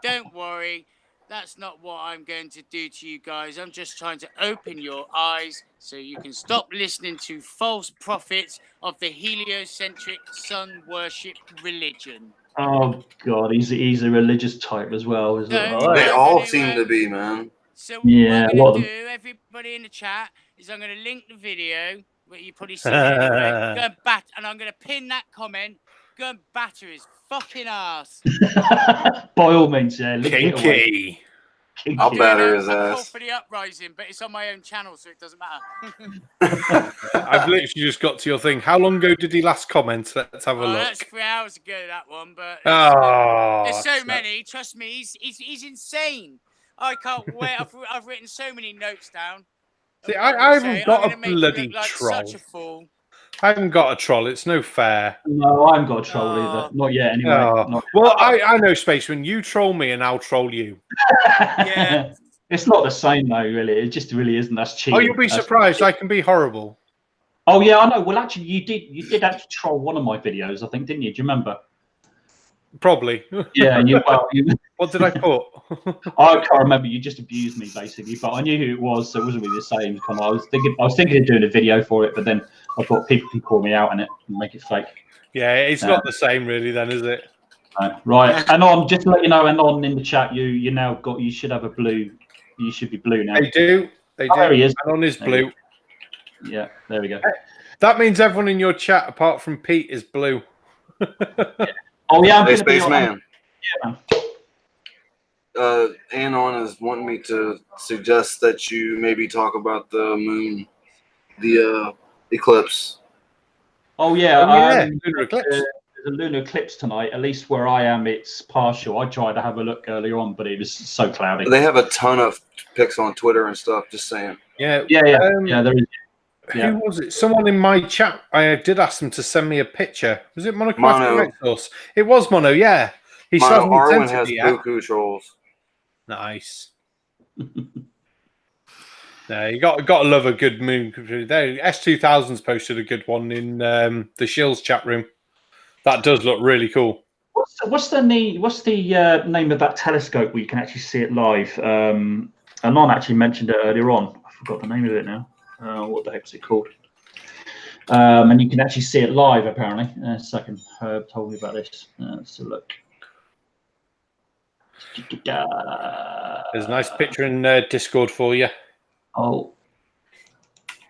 Don't worry. That's not what I'm going to do to you guys. I'm just trying to open your eyes so you can stop listening to false prophets of the heliocentric sun worship religion. Oh God, he's a religious type as well, isn't it? They all seem to be, man. So yeah, what I'm going to do, everybody in the chat, is I'm going to link the video, where you probably see it anyway. Go and and I'm going to pin that comment. Go and batter his fucking ass. By all means, yeah. Kinky. I'll batter his ass. ass. For the uprising, but it's on my own channel, so it doesn't matter. I've literally just got to your thing. How long ago did he last comment? Let's have a look. That's 3 hours ago, that one. But there's so many. Trust me, he's insane. I can't wait. I've written so many notes down. See, I haven't got a bloody like troll. Such a fool. I haven't got a troll. It's no fair. No, I haven't got a troll either. Not yet, anyway. Well, I know, Spaceman. You troll me and I'll troll you. Yeah. It's not the same, though, really. It just really isn't. That's cheating. Oh, you'll be surprised. I can be horrible. Oh, yeah, I know. Well, actually, you did actually troll one of my videos, I think, didn't you? Do you remember? Probably. Yeah. What did I put? I can't remember. You just abused me, basically. But I knew who it was, so it wasn't really the same. I was thinking of doing a video for it, but then I thought people can call me out on it and make it fake. Yeah, it's not the same, really. Then, is it? Right, and on just to let you know, and on in the chat, you now got you should have a blue. You should be blue now. They do. They do. Oh, there he is. And on is blue. Yeah, there we go. That means everyone in your chat, apart from Pete, is blue. Oh yeah, I'm Hey, gonna be Spaceman. Yeah, man. Anon is wanting me to suggest that you maybe talk about the moon, the eclipse. Oh yeah, lunar eclipse. There's a lunar eclipse tonight. At least where I am, it's partial. I tried to have a look earlier on, but it was so cloudy. They have a ton of pics on Twitter and stuff. Just saying. Yeah, yeah. There is. Yeah. Who was it? Someone in my chat. I did ask them to send me a picture. Was it Mono? It was Mono. Yeah, he Mono. Arwen sent has it yet. buku trolls. Nice. No, you got to love a good moon. There, S2000's posted a good one in the Shills chat room. That does look really cool. What's the name of that telescope where you can actually see it live? Anon actually mentioned it earlier on. I forgot the name of it now. What the heck is it called? And you can actually see it live, apparently. A second, Herb told me about this. Let's have a look. There's a nice picture in Discord for you. Oh,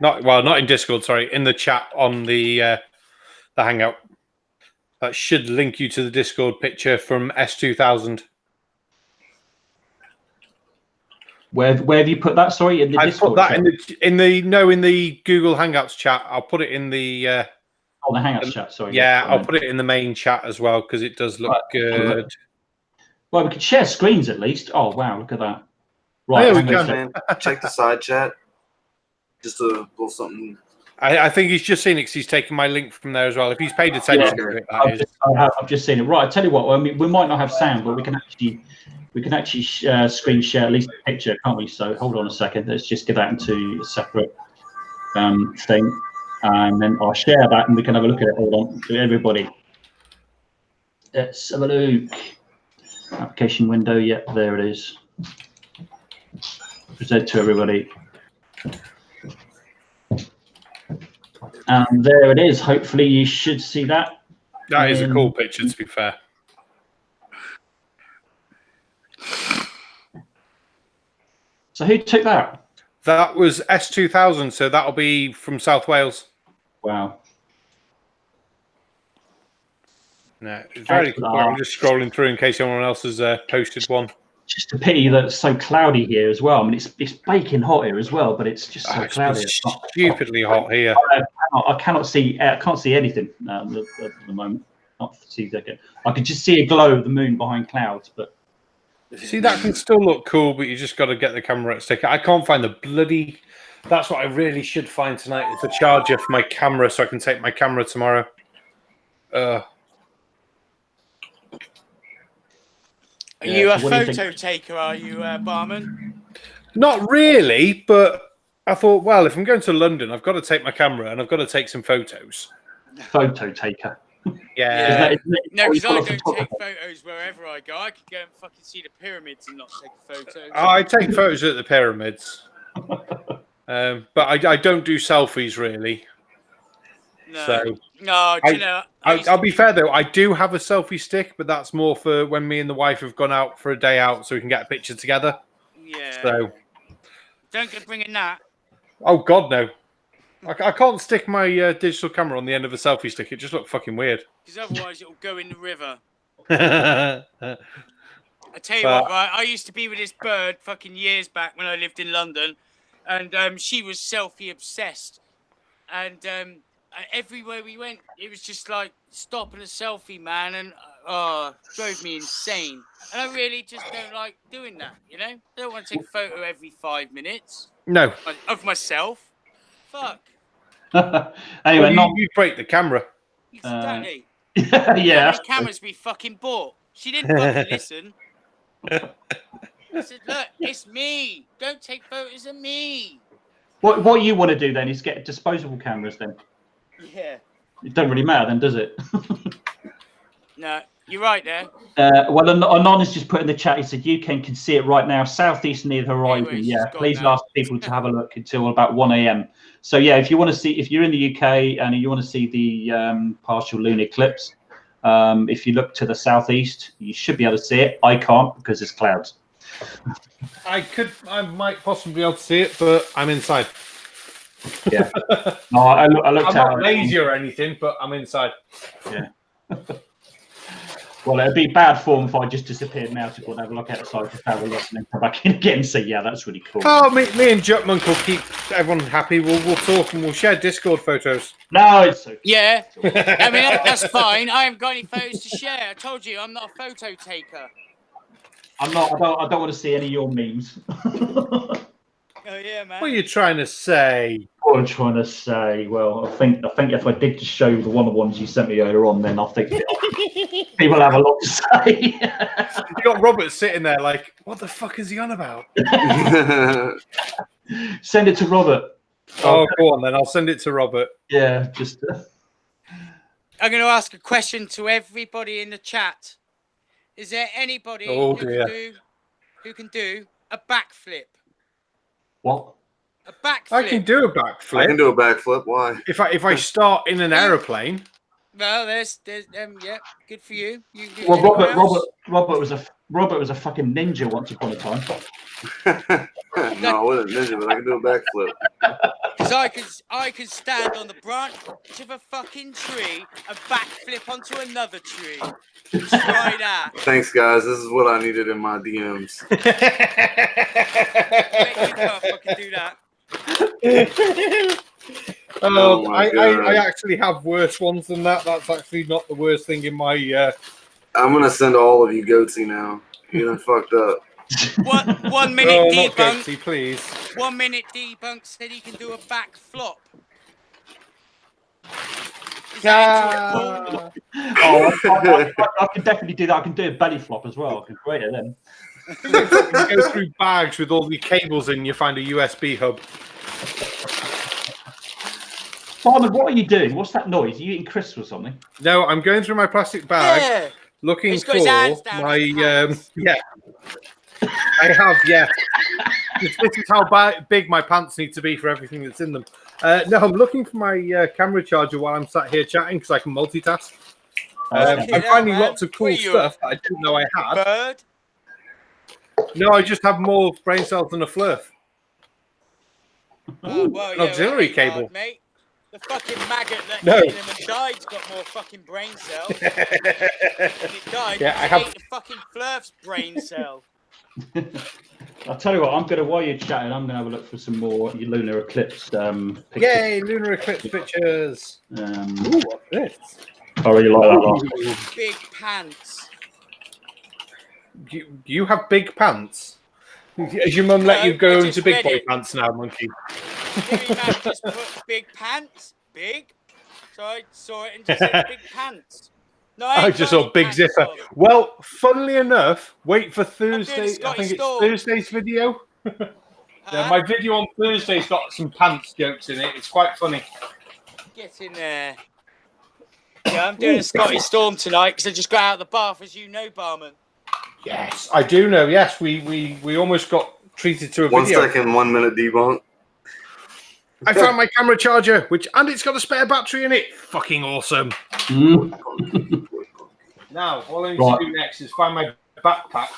not in Discord. Sorry, in the chat on the Hangout. That should link you to the Discord picture from S2000. Where have you put that? Sorry, in the Discord. I put that in the Google Hangouts chat. I'll put it in the the Hangouts chat. Sorry. Yeah, I'll put it in the main chat as well because it does look good. Well, we could share screens at least. Oh wow, look at that. Right, we can, man. Check the side chat. Just a little something. I think he's just seen it because he's taken my link from there as well. If he's paid attention to it, I've just seen it. Right, I tell you what. I mean, we might not have sound, but we can actually screen share at least a picture, can't we? So hold on a second. Let's just get that into a separate thing, and then I'll share that, and we can have a look at it. Hold on, to everybody. Let's have a look. Application window. Yep, there it is. Present to everybody. And there it is. Hopefully you should see that. That is a cool picture, to be fair. So who took that? That was S2000, so that'll be from South Wales. Wow. No, it's very cool. I'm just scrolling through in case anyone else has posted one. Just a pity that it's so cloudy here as well. I mean, it's baking hot here as well, but it's just so cloudy. It's stupidly hot here. I can't see anything at the moment. Not see that. I could just see a glow of the moon behind clouds, but see, that can still look cool, but you just got to get the camera at stick. I can't find the bloody. That's what I really should find tonight. Is the charger for my camera, so I can take my camera tomorrow. Are you a photo taker, are you, Barman? Not really, but I thought, well, if I'm going to London, I've got to take my camera and I've got to take some photos. Photo taker. Yeah. No, because I don't take photos wherever I go. I could go and fucking see the pyramids and not take photos. I take photos at the pyramids. But I don't do selfies, really. No. So, no, do you know? I'll be fair though. I do have a selfie stick, but that's more for when me and the wife have gone out for a day out, so we can get a picture together. Yeah. So don't go bringing that. Oh God, no! I can't stick my digital camera on the end of a selfie stick. It just looks fucking weird. Because otherwise, it'll go in the river. I tell you what, right? I used to be with this bird fucking years back when I lived in London, and she was selfie obsessed, and everywhere we went, it was just like stopping a selfie, man, and drove me insane. And I really just don't like doing that, you know? I don't want to take a photo every 5 minutes. No. Of myself. Fuck. Anyway, you break the camera. Exactly. Yeah. How many cameras we fucking bought? She didn't fucking listen. I said, look, it's me. Don't take photos of me. What you want to do then is get disposable cameras then. Yeah. It don't really matter then, does it? No, you're right there. Well, Anon has just put in the chat, he said, you can see it right now, southeast near the horizon. Anyways, yeah, please ask people to have a look until about 1 a.m. So, yeah, if you want to see, if you're in the UK and you want to see the partial lunar eclipse, If you look to the southeast, you should be able to see it. I can't because it's clouds. I might possibly be able to see it, but I'm inside. Yeah. No, I looked I'm out. not lazy or anything, but I'm inside. Yeah. Well, it'd be bad form if I just disappeared now to go and have a look outside to have a look and then come back in again and say, yeah, that's really cool. Oh, me and Jutmonk will keep everyone happy. We'll talk and we'll share Discord photos. No, it's okay. Yeah, I mean, that's fine. I haven't got any photos to share. I told you, I'm not a photo taker. I'm not. I don't want to see any of your memes. Oh yeah, man. What are you trying to say? What I'm trying to say, well, I think if I did just show you the ones you sent me earlier on, then I think people have a lot to say. You got Robert sitting there like, what the fuck is he on about? Send it to Robert. Oh, go on then. I'll send it to Robert. Yeah, just. I'm going to ask a question to everybody in the chat. Is there anybody who can do a backflip? What? A backflip. I can do a backflip. I can do a backflip. Why? If I start in an aeroplane. Well, there's yeah, good for you. Well, Robert was a fucking ninja once upon a time. No, I wasn't ninja, but I can do a backflip. Because I could stand on the branch of a fucking tree and backflip onto another tree. Try that. Thanks, guys. This is what I needed in my DMs. You can't fucking do that. I actually have worse ones than that. That's actually not the worst thing in my. I'm gonna send all of you Goatsy now. You done fucked up. 1 minute not debunk. Goatsy, please. 1 minute debunk said he can do a back flop. Oh, I can definitely do that. I can do a belly flop as well. I can create it then. You go through bags with all the cables in, you find a USB hub. Simon, what are you doing? What's that noise? Are you eating crisps or something? No, I'm going through my plastic bag, looking He's got for his hands down my his yeah. I have, yeah. This is how big my pants need to be for everything that's in them. No, I'm looking for my camera charger while I'm sat here chatting because I can multitask. I'm finding lots of cool stuff that I didn't know I had. Bird? No, I just have more brain cells than a flurf. Oh, well, An auxiliary cable. Hard, mate. The fucking maggot that No. hit him and died's got more fucking brain cells. It died. Yeah, I ate have. the fucking flurf's brain cell. I'll tell you what. While you're chatting, I'm gonna have a look for some more lunar eclipse pictures. Yay, lunar eclipse pictures. Ooh, what's this? I really like that one. Big pants. You have big pants? Has your mum let you go I into just big read boy it. pants now, monkey? Jimmy man just put big pants. Big. So I saw it and just said big pants. No, I just saw big zipper. On. Well, funnily enough, wait for Thursday. doing I Scotty think it's Storm. Thursday's video. Yeah, my video on Thursday's got some pants jokes in it. It's quite funny. Get in there. Yeah, I'm doing a Scotty Storm tonight because I just got out of the bath, as you know, barman. Yes, I do know. Yes, we almost got treated to a 1 video. second, 1 minute debunk. I found my camera charger, and it's got a spare battery in it. Fucking awesome. Now, all I need to do next is find my backpack.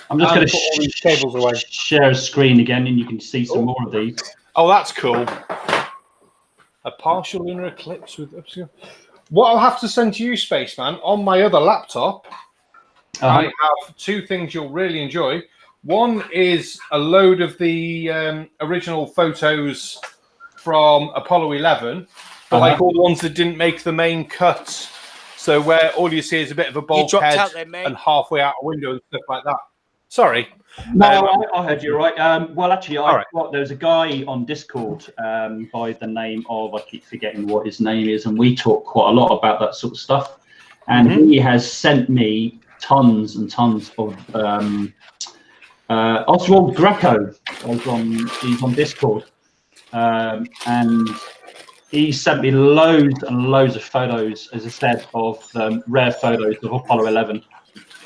I'm just going put all these cables away. to share a screen again, and you can see some more of these. Oh, that's cool. A partial lunar eclipse with. What I'll have to send to you, Spaceman, on my other laptop. I have two things you'll really enjoy. One is a load of the original photos from Apollo 11, but like all the ones that didn't make the main cut. So where all you see is a bit of a bulkhead and halfway out a window and stuff like that. Sorry. No, I heard you right. Well, actually, there was a guy on Discord by the name of, I keep forgetting what his name is, and we talk quite a lot about that sort of stuff. And he has sent me tons and tons of Oswald Greco. He's on Discord, and he sent me loads and loads of photos, as I said, of rare photos of Apollo 11.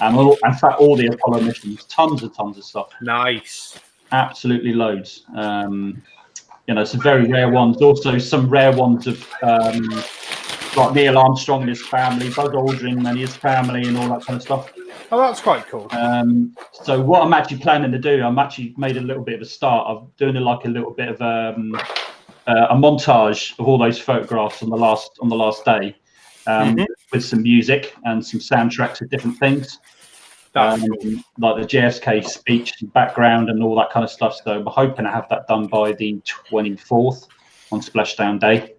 And in fact, all the Apollo missions, tons and tons of stuff. Nice. Absolutely loads. Some very rare ones. Also, some rare ones of like Neil Armstrong and his family, Buzz Aldrin and his family, and all that kind of stuff. Oh, that's quite cool. So what I'm actually planning to do, I'm actually made a little bit of a start. I'm doing like a little bit of a montage of all those photographs on the last day, with some music and some soundtracks of different things, Cool. like the JFK speech, background, and all that kind of stuff. So I'm hoping to have that done by the 24th on Splashdown Day.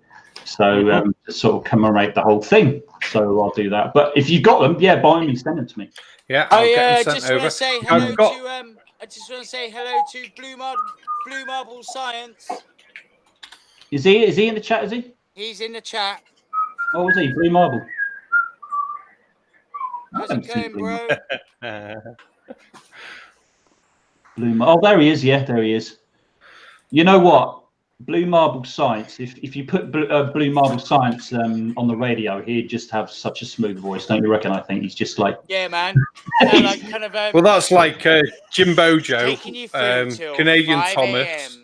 So to sort of commemorate the whole thing. So I'll do that. But if you've got them, yeah, by all means, send them to me. Yeah, I'll get them just sent want over. to say hello to I just want to say hello to Blue Marble Science. Is he in the chat? Is he? He's in the chat. Oh, is he Blue Marble? How's it going, bro? Oh, there he is. Yeah, there he is. You know what? Blue Marble Science. If you put Blue Marble Science on the radio, he'd just have such a smooth voice, don't you reckon? I think he's just like. Yeah, man. Like kind of. Well, that's like Jim Bojo, taking you through till Canadian 5 Thomas.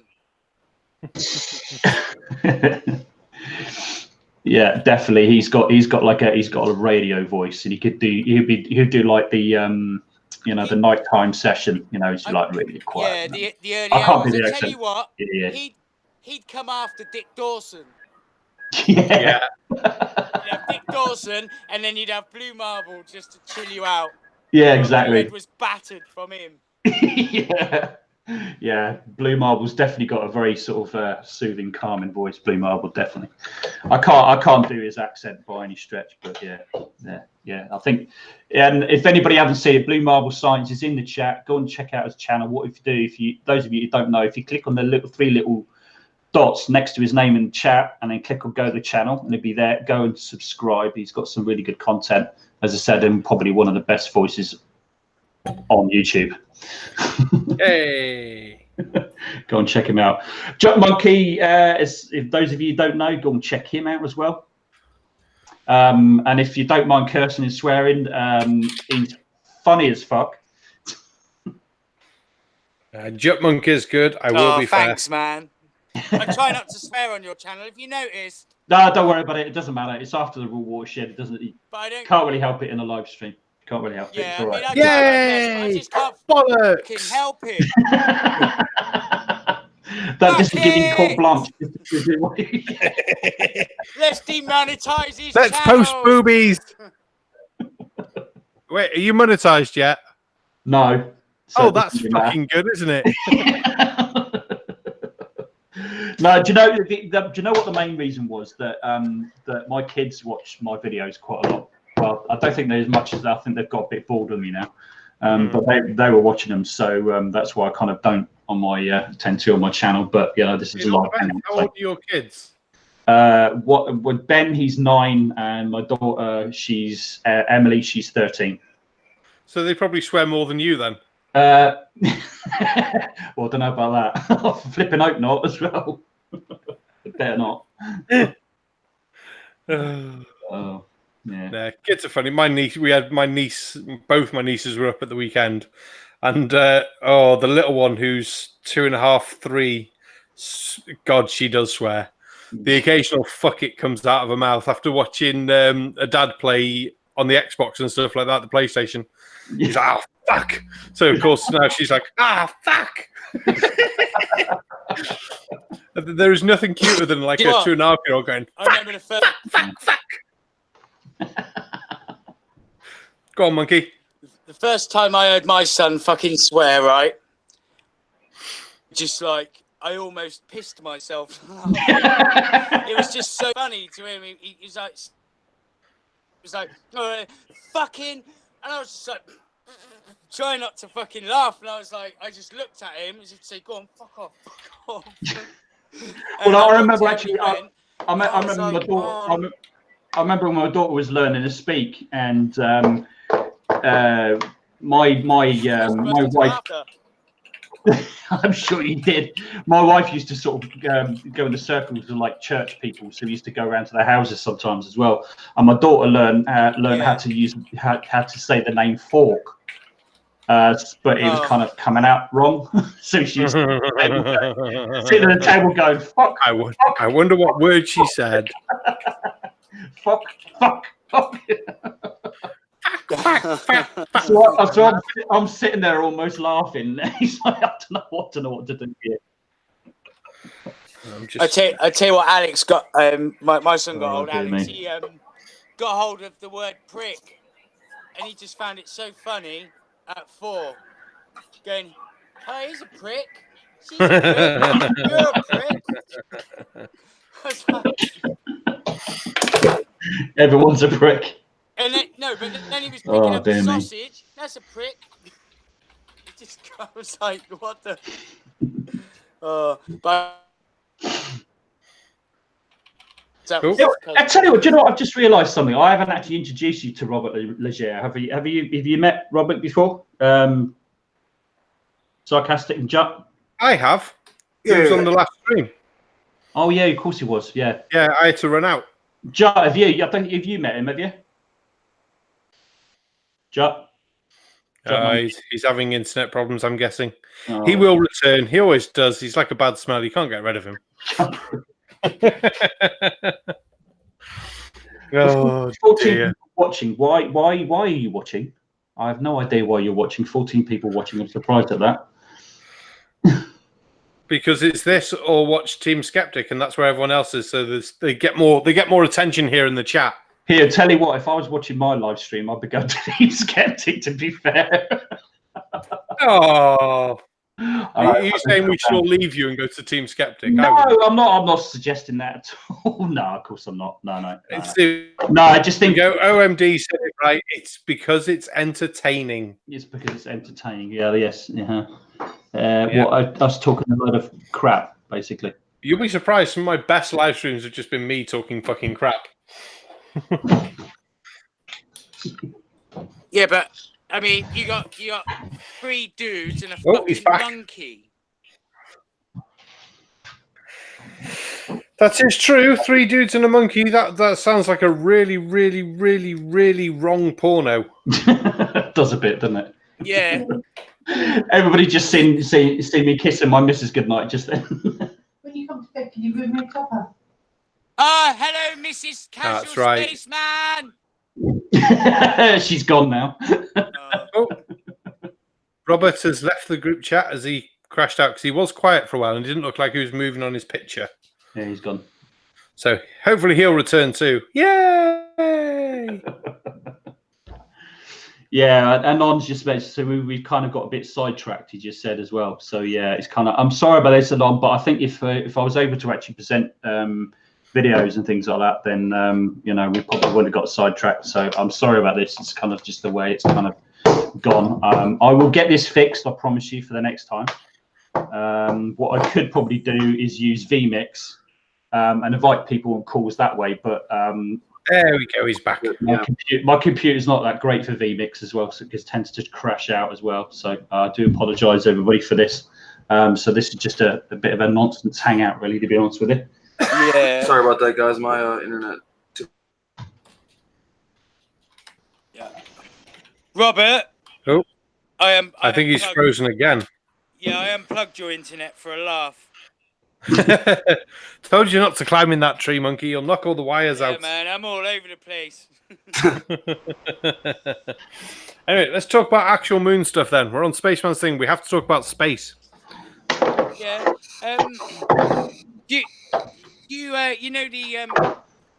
Yeah, definitely. He's got a radio voice, and he'd do like the the nighttime session. He's like really quiet. Yeah, the early hours. I tell you what, he'd come after Dick Dawson. Yeah. You'd have Dick Dawson, and then you'd have Blue Marble just to chill you out. Yeah, exactly. It was battered from him. Yeah. Blue Marble's definitely got a very sort of soothing, calming voice. Blue Marble, definitely. I can't do his accent by any stretch, but yeah. I think, and if anybody haven't seen it, Blue Marble Science is in the chat. Go and check out his channel. What if you do? Those of you who don't know, if you click on the three little dots next to his name in the chat, and then click on go to the channel, and it'll be there. Go and subscribe. He's got some really good content. As I said, and probably one of the best voices on YouTube. Hey. Go and check him out. Jump Monkey, if those of you who don't know, go and check him out as well. And if you don't mind cursing and swearing, he's funny as fuck. Jump Monkey is good. I will be fair. Thanks, man. I try not to swear on your channel. If you noticed. No, don't worry about it. It doesn't matter. It's after the raw watershed. It doesn't. But I can't really help it in a live stream. Can't really help it. It's all right. I just can't fucking help it. That just giving carte blanche. Let's demonetize his Let's channel. post boobies. Wait, are you monetized yet? No. So that's fucking good, isn't it? No, do you know? Do you know what the main reason was? That that my kids watch my videos quite a lot. Well, I don't think they're as much as I think they've got a bit bored of me now. But they were watching them, so that's why I kind of don't on my tend to on my channel. But this is a lot. How old are your kids? With Ben, he's 9, and my daughter, she's Emily, she's 13. So they probably swear more than you then. Well, I don't know about that. Flipping out not as well. Better not. Oh. Yeah, kids are funny. Both my nieces were up at the weekend, and the little one who's 2.5, 3, God, she does swear. The occasional fuck it comes out of her mouth after watching a dad play on the Xbox and stuff like that, the PlayStation. He's like, oh, fuck. So, of course, now she's like, fuck. There is nothing cuter than like a 2.5-year-old going, I remember the first... fuck. Go on, Monkey. The first time I heard my son fucking swear, right? Just like, I almost pissed myself. It was just so funny to him. He was like, fucking, and I was just like, trying not to fucking laugh. And I was like, I just looked at him as if to say, go on, fuck off. Well, I remember actually, I remember when my daughter was learning to speak, and my wife. I'm sure you did. My wife used to sort of go in the circles of like church people, so we used to go around to their houses sometimes as well. And my daughter learned how to say the name fork, but it was kind of coming out wrong. So she used to sitting at the table going, "Fuck." I wonder what word she said. fuck. So, I'm sitting there almost laughing. He's like, I don't know what to do here. I tell you what, Alex got. My son got hold. dear Alex, me. he got hold of the word prick, and he just found it so funny at 4, going, "Oh, he's a prick. She's a prick. You're a prick." I was like, Everyone's a prick. and then, but then he was picking up a dear me. sausage. That's a prick. It just I was like, what the? But. Cool. I tell you what, do you know what? I've just realised something. I haven't actually introduced you to Robert Leger. Have you met Robert before? Sarcastic and Jut? I have. He was on the last stream. Oh yeah, of course he was. Yeah. Yeah, I had to run out. Jut, have you met him? Have you? Jut. He's having internet problems, I'm guessing. Oh. He will return. He always does. He's like a bad smell. You can't get rid of him. Oh, 14 dear. people watching. Why are you watching? I have no idea why you're watching. 14 people watching. I'm surprised at that. Because it's this or watch Team Skeptic, and that's where everyone else is. So they get more attention here in the chat. Here, tell you what. If I was watching my live stream, I'd be going to Team Skeptic. To be fair. Oh. Are you saying we should all leave you and go to Team Skeptic? No, I'm not. I'm not suggesting that at all. No, of course I'm not. No. I just think OMD said it right. It's because it's entertaining. It's because it's entertaining. Yeah. Yes. Yeah. Well, I was talking a lot of crap, basically. You'll be surprised. Some of my best live streams have just been me talking fucking crap. Yeah, but. I mean, you got 3 dudes and a fucking monkey. That is true. 3 dudes and a monkey. That sounds like a really, really, really, really wrong porno. Does a bit, doesn't it? Yeah. Everybody just seen me kissing my missus goodnight just then. When you come to bed, can you move my topper? Hello, Mrs. Casual That's right. Spaceman. She's gone now. Robert has left the group chat as he crashed out because he was quiet for a while and didn't look like he was moving on his picture. Yeah, he's gone. So hopefully he'll return too. Yay! Yeah, and On's just mentioned, so we've kind of got a bit sidetracked, he just said as well. So yeah, it's kind of, I'm sorry about this, Alon, but I think if I was able to actually present videos and things like that, then we probably would have got sidetracked. So I'm sorry about this. It's kind of just the way it's kind of gone. I will get this fixed, I promise you, for the next time. What I could probably do is use vMix and invite people on calls that way, but there we go, he's back. My computer's not that great for vMix as well, so it tends to crash out as well. So I do apologise everybody for this. So this is just a bit of a nonsense hangout, really, to be honest with you. Yeah. Sorry about that, guys. My internet. Yeah. Robert. Oh. I think he's frozen again. Yeah, I unplugged your internet for a laugh. Told you not to climb in that tree, monkey. You'll knock all the wires out. Yeah, man, I'm all over the place. Anyway, let's talk about actual moon stuff then. We're on Spaceman's thing. We have to talk about space. Yeah. You know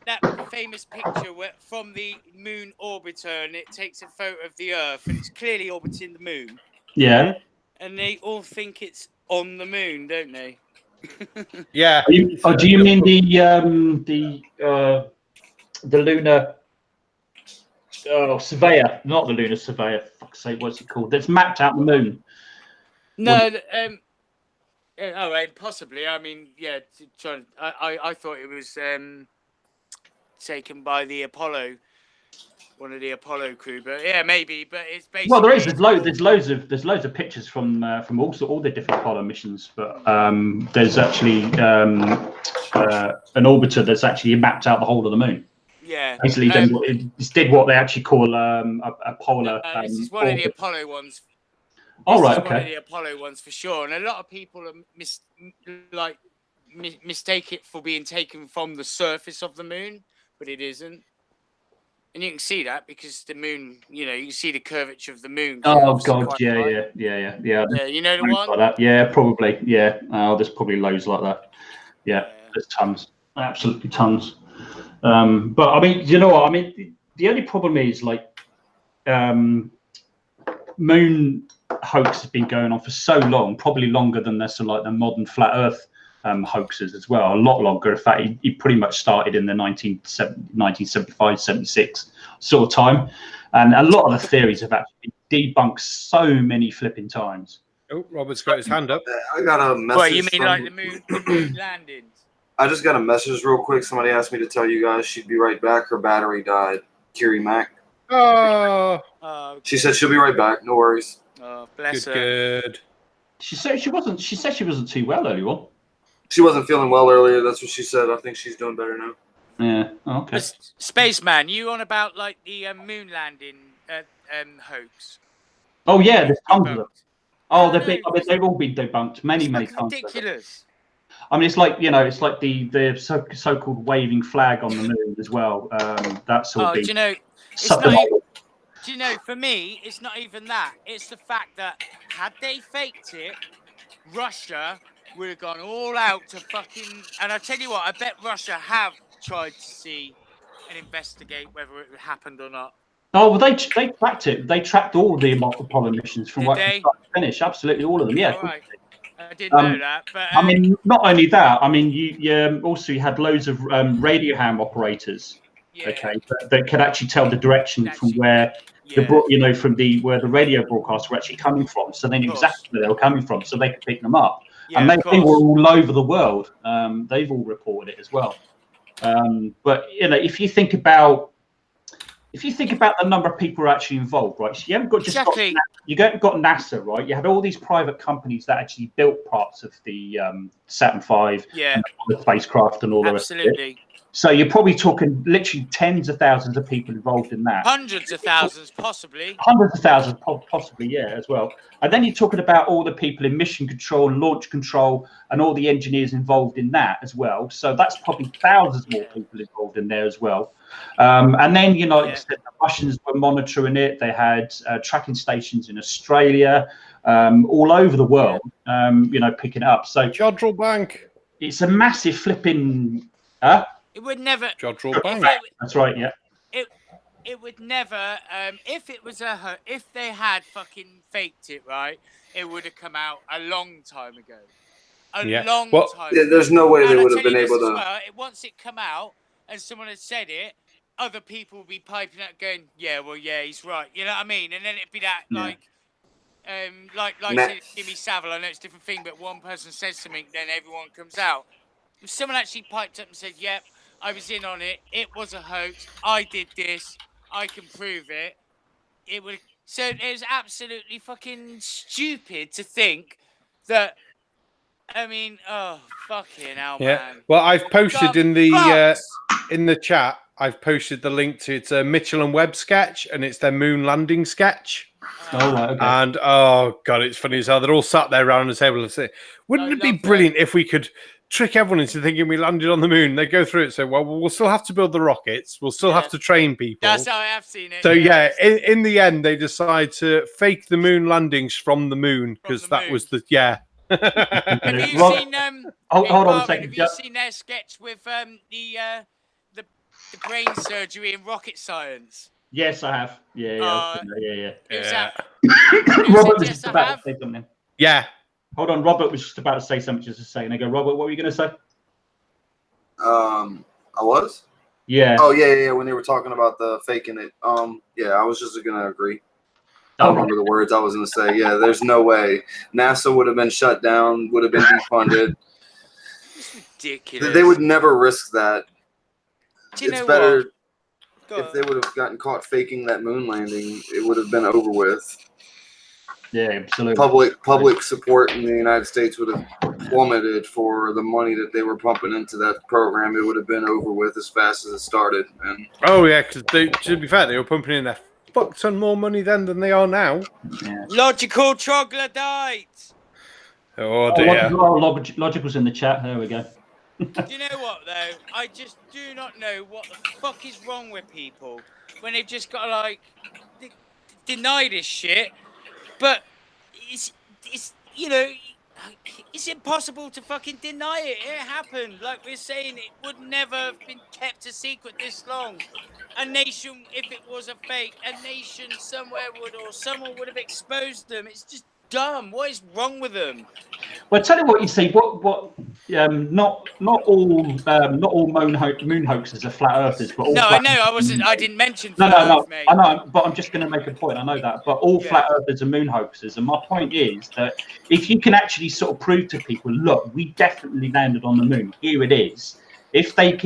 that famous picture from the moon orbiter, and it takes a photo of the Earth, and it's clearly orbiting the moon. Yeah. And they all think it's on the moon, don't they? Yeah. Do you mean the lunar surveyor? Not the lunar surveyor. Fuck's sake, what's it called? That's mapped out the moon. No. Oh, right, possibly. I mean, yeah. I thought it was taken by the Apollo, one of the Apollo crew, but yeah, maybe. But it's basically. Well, there's loads of pictures from all the different Apollo missions, but there's actually an orbiter that's actually mapped out the whole of the moon. Yeah. Basically, it did what they actually call a polar. This is one of the Apollo ones. Oh, right, One of okay. the Apollo ones for sure, and a lot of people mistake it for being taken from the surface of the moon, but it isn't. And you can see that because the moon, you can see the curvature of the moon. Oh God, yeah. Yeah, you know the one? Like that. Yeah, probably. Yeah. There's probably loads like that. Yeah, there's tons. Absolutely tons. But I mean, you know what? I mean, the only problem is like moon hoax has been going on for so long, probably longer than the modern flat Earth hoaxes as well, a lot longer. In fact, he pretty much started in the 1975, 76 sort of time. And a lot of the theories have actually been debunked so many flipping times. Oh, Robert's got his hand up. I got a message. Well, you mean like the moon landings? I just got a message real quick. Somebody asked me to tell you guys she'd be right back. Her battery died. Kiri Mac. Oh. She said she'll be right back. No worries. Oh, bless her. Good. She said she wasn't too well earlier on. She wasn't feeling well earlier. That's what she said. I think she's doing better now. Yeah. Okay. Spaceman, you on about like the moon landing hoax? Oh yeah, there's tons of them. Oh, they've all been debunked many times. Ridiculous. I mean, it's like the so-called waving flag on the moon as well. That's all. Do you know? Do you know? For me, it's not even that. It's the fact that had they faked it, Russia would have gone all out to fucking. And I tell you what, I bet Russia have tried to see and investigate whether it happened or not. Oh, well, they tracked it. They tracked all the Apollo missions from start to finish. Absolutely, all of them. Yeah. All right. I didn't know that, but I mean, not only that. I mean, you also had loads of radio ham operators. Yeah. Okay, that could actually tell the direction from where where the radio broadcasts were actually coming from. So they knew exactly where they were coming from, so they could pick them up. Yeah, and they were all over the world. They've all reported it as well. But if you think about the number of people who are actually involved, right? So you haven't got got NASA, right? You had all these private companies that actually built parts of the Saturn V, and the spacecraft, and all the rest of it. So you're probably talking literally tens of thousands of people involved in that. Hundreds of thousands, possibly. Hundreds of thousands, possibly, yeah, as well. And then you're talking about all the people in mission control, launch control, and all the engineers involved in that as well. So that's probably thousands more people involved in there as well. And then, the Russians were monitoring it. They had tracking stations in Australia, all over the world, picking it up. So Jodrell Bank. It's a massive flipping... It would never. Jodrell Bank. That's right. Yeah. It would never. If they had fucking faked it, right, it would have come out a long time ago. Long time. Yeah, there's no way they would have been able to. Once it come out and someone had said it, other people would be piping up, going, "Yeah, well, yeah, he's right." You know what I mean? And then it'd be that like Jimmy Savile. I know it's a different thing, but one person says something, then everyone comes out. If someone actually piped up and said, "Yep, I was in on it. It was a hoax. I did this. I can prove it." It would. So it's absolutely fucking stupid to think that. I mean, oh fucking hell, man. Well, I've posted in the chat. I've posted the link to it's a Mitchell and Webb sketch, and it's their moon landing sketch. Oh, right, okay. And oh god, it's funny as hell. They're all sat there around the table and say, "Wouldn't it be brilliant if we could?" Trick everyone into thinking we landed on the moon. They go through it, so we'll still have to build the rockets. We'll still have to train people. That's how I have seen it. So in the end, they decide to fake the moon landings from the moon because that was the Have you seen hold on a second. Have you seen their sketch with the brain surgery in rocket science? Yes, I have. Yeah. Who's that? Robert was just about to say something. Yeah. Hold on, Robert was just about to say something just a second ago. Robert, what were you going to say? I was? Yeah. Oh, yeah, when they were talking about the faking it. I was just going to agree. I don't remember the words I was going to say. Yeah, there's no way. NASA would have been shut down, would have been defunded. It's ridiculous. They would never risk that. It's better if they would have gotten caught faking that moon landing, it would have been over with. Yeah, absolutely. Public support in the United States would have plummeted for the money that they were pumping into that program. It would have been over with as fast as it started. And because to be fair, they were pumping in a fuck ton more money then than they are now. Yeah. Logical troglodyte. Oh dear. Logical's in the chat. There we go. You know what though? I just do not know what the fuck is wrong with people when they've just got to like deny this shit. But it's you know, it's impossible to fucking deny it. It happened. Like we're saying, it would never have been kept a secret this long. A nation, if it was a fake, a nation somewhere would, or someone would have exposed them. It's just dumb. What is wrong with them? Well, tell you what, you see, not all moon hoaxes are flat earthers, but all No, I flat know. I didn't mention No, flat no, Earth, mate. I know, but I'm just going to make a point. I know that, but all Yeah. flat earthers are moon hoaxers, and my point is that if you can actually sort of prove to people, look, we definitely landed on the moon. Here it is. If that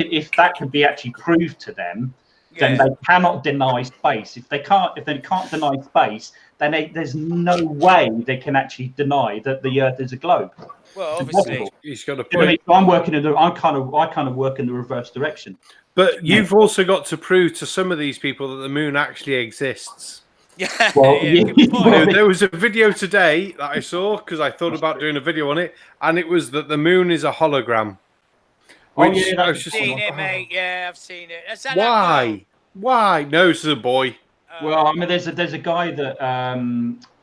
can be actually proved to them, then they cannot deny space. If they can't deny space, then there's no way they can actually deny that the Earth is a globe. Well, It's obviously, impossible. He's got a You know what I point. mean? So I'm working in the. I kind of work in the reverse direction. But you've also got to prove to some of these people that the moon actually exists. yeah. Well, Good point. well, There was a video today that I saw because I thought about doing a video on it, and it was that the moon is a hologram. Oh, Which yeah, I that's was just Seen like, it, mate. Yeah, I've seen it. Is that why? Why? No, this is a boy. Well, I mean, there's a guy that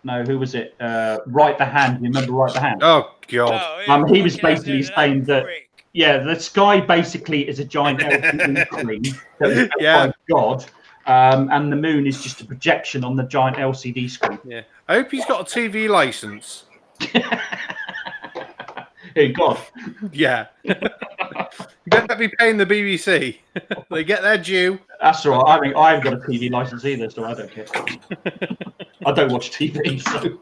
no, who was it? Right the Hand. You remember Right the Hand? Oh God. He was basically saying that. Yeah, the sky basically is a giant LCD screen that was built by God, and the moon is just a projection on the giant LCD screen. Yeah, I hope he's got a TV license. Hey, God. Yeah. You better be paying the BBC. They get their due. That's all right. I mean, I haven't got a TV license either, so I don't care. I don't watch TV, so.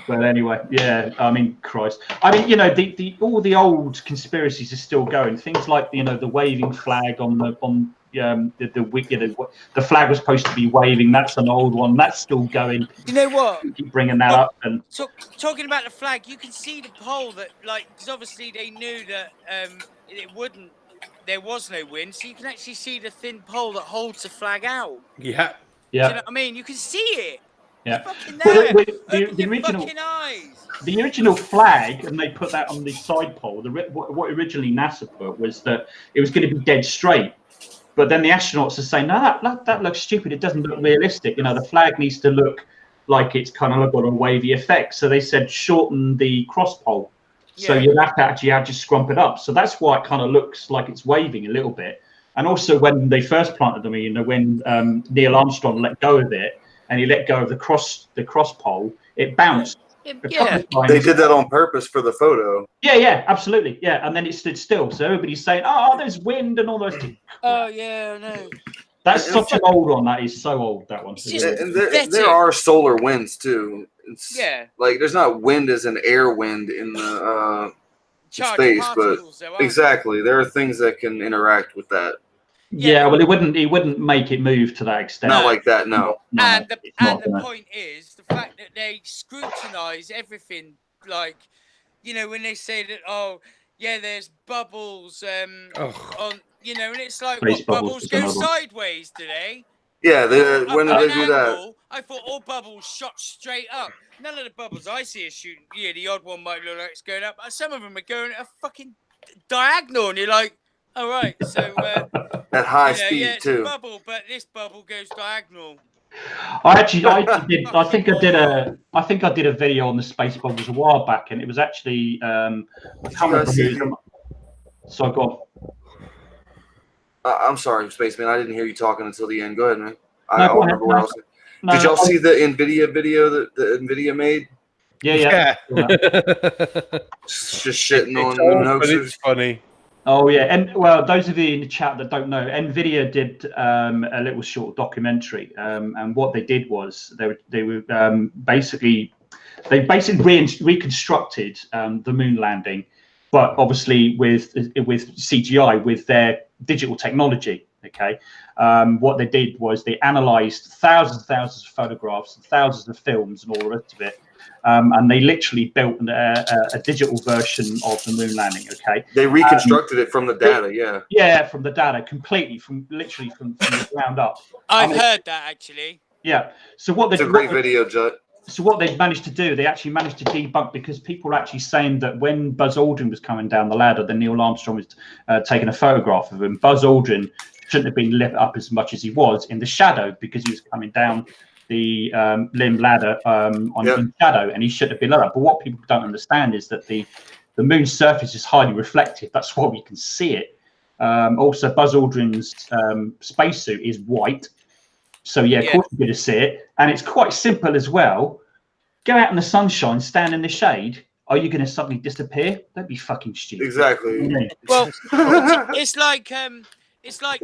But anyway, yeah. I mean, Christ. I mean, you know, all the old conspiracies are still going. Things like the waving flag on the flag was supposed to be waving. That's an old one. That's still going. You know what? Keep bringing that up. And talking about the flag, you can see the pole that, like, because obviously they knew that it wouldn't. There was no wind, so you can actually see the thin pole that holds the flag out. Yeah. Do you know what I mean? You can see it. Yeah. Well, the original flag, and they put that on the side pole. What originally NASA put was that it was going to be dead straight, but then the astronauts are saying, no, that looks stupid. It doesn't look realistic. You know, the flag needs to look like it's kind of got a wavy effect. So they said shorten the cross pole, so you'd have to actually just scrump it up. So that's why it kind of looks like it's waving a little bit. And also when they first planted them, when Neil Armstrong let go of it. And he let go of the cross pole, it bounced. Yeah. They did that on purpose for the photo. Yeah, absolutely. Yeah, and then it stood still. So everybody's saying, "Oh, there's wind and all those." Oh yeah, no. That's such an old one. That is so old. That one. And there are solar winds too. Like there's not wind as an air wind in the space, but exactly there are things that can interact with that. Yeah, well, it wouldn't make it move to that extent. Not like that, no. And the point is the fact that they scrutinize everything, like, when they say that, oh, yeah, there's bubbles on, and it's like, what, bubbles go sideways today? Yeah, when did they do that? I thought all bubbles shot straight up. None of the bubbles I see are shooting. Yeah, the odd one might look like it's going up, but some of them are going at a fucking diagonal, and you're like, all right, so at high speed it's too. A bubble, but this bubble goes diagonal. I think I did a video on the space bubbles a while back, and it was actually so I got. I'm sorry, Spaceman. I didn't hear you talking until the end. Go ahead, man. I don't remember what else. Did y'all see the NVIDIA video that the NVIDIA made? Yeah. Just shitting on hoaxers. It's funny. Oh yeah, and well, those of you in the chat that don't know, NVIDIA did a little short documentary, and what they did was they basically reconstructed the moon landing, but obviously with CGI, with their digital technology. Okay, what they did was they analysed thousands of photographs and thousands of films and all the rest of it. And they literally built a digital version of the moon landing. Okay, they reconstructed it from the data. Yeah, from the data, completely, from the ground up. I've heard that actually. Yeah. So what they it's a great video, Jut. So what they've managed to do, they actually managed to debunk, because people were actually saying that when Buzz Aldrin was coming down the ladder, then Neil Armstrong was taking a photograph of him. Buzz Aldrin shouldn't have been lit up as much as he was in the shadow, because he was coming down the limb ladder in shadow, and he shouldn't have been lit up. But what people don't understand is that the moon's surface is highly reflective. That's why we can see it. Also, Buzz Aldrin's spacesuit is white. So, yeah, of course you're going to see it. And it's quite simple as well. Go out in the sunshine, stand in the shade. Are you going to suddenly disappear? Don't be fucking stupid. Exactly. Well, it's like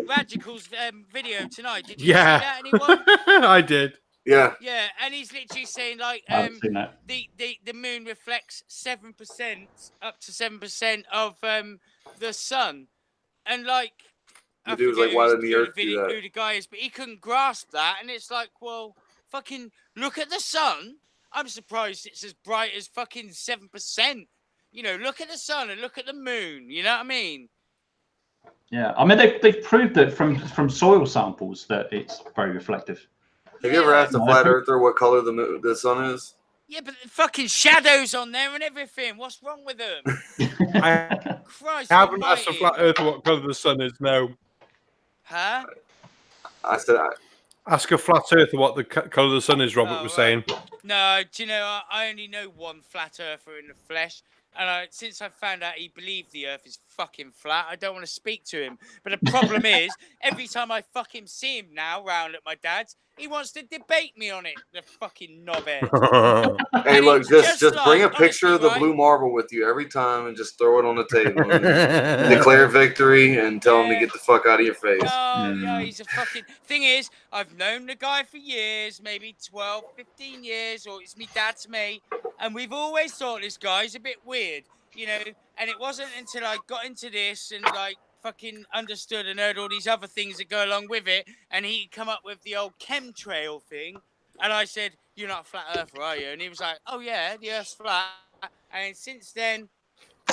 Radical's video tonight. Did you see that, anyone? I did. Yeah. Yeah, and he's literally saying like the moon reflects 7% up to 7% of the sun, and like the dude's like, why didn't the Earth do that? Who the guy is, but he couldn't grasp that, and it's like, well, fucking look at the sun. I'm surprised it's as bright as fucking 7%. You know, look at the sun and look at the moon. You know what I mean? Yeah, I mean they've proved that from soil samples that it's very reflective. Have you ever asked a flat earther what color the sun is? Yeah, but the fucking shadows on there and everything. What's wrong with them? Christ, I haven't asked a flat earther what color the sun is. No. Huh? I said, ask a flat earther what the color of the sun is. Robert was saying. No, do you know? I only know one flat earther in the flesh. And since I found out he believed the Earth is fucking flat, I don't want to speak to him. But the problem is, every time I fucking see him now round at my dad's, he wants to debate me on it. The fucking knobhead. Hey, look, just bring a picture of the blue marble with you every time and just throw it on the table. And declare victory and tell him to get the fuck out of your face. Oh, yeah, he's a fucking... Thing is, I've known the guy for years, maybe 12, 15 years, or it's me dad's mate, and we've always thought this guy's a bit weird, you know, and it wasn't until I got into this and, like, fucking understood and heard all these other things that go along with it, and he come up with the old chemtrail thing, and I said, you're not a flat earther, are you? And he was like, oh yeah, the Earth's flat. And since then,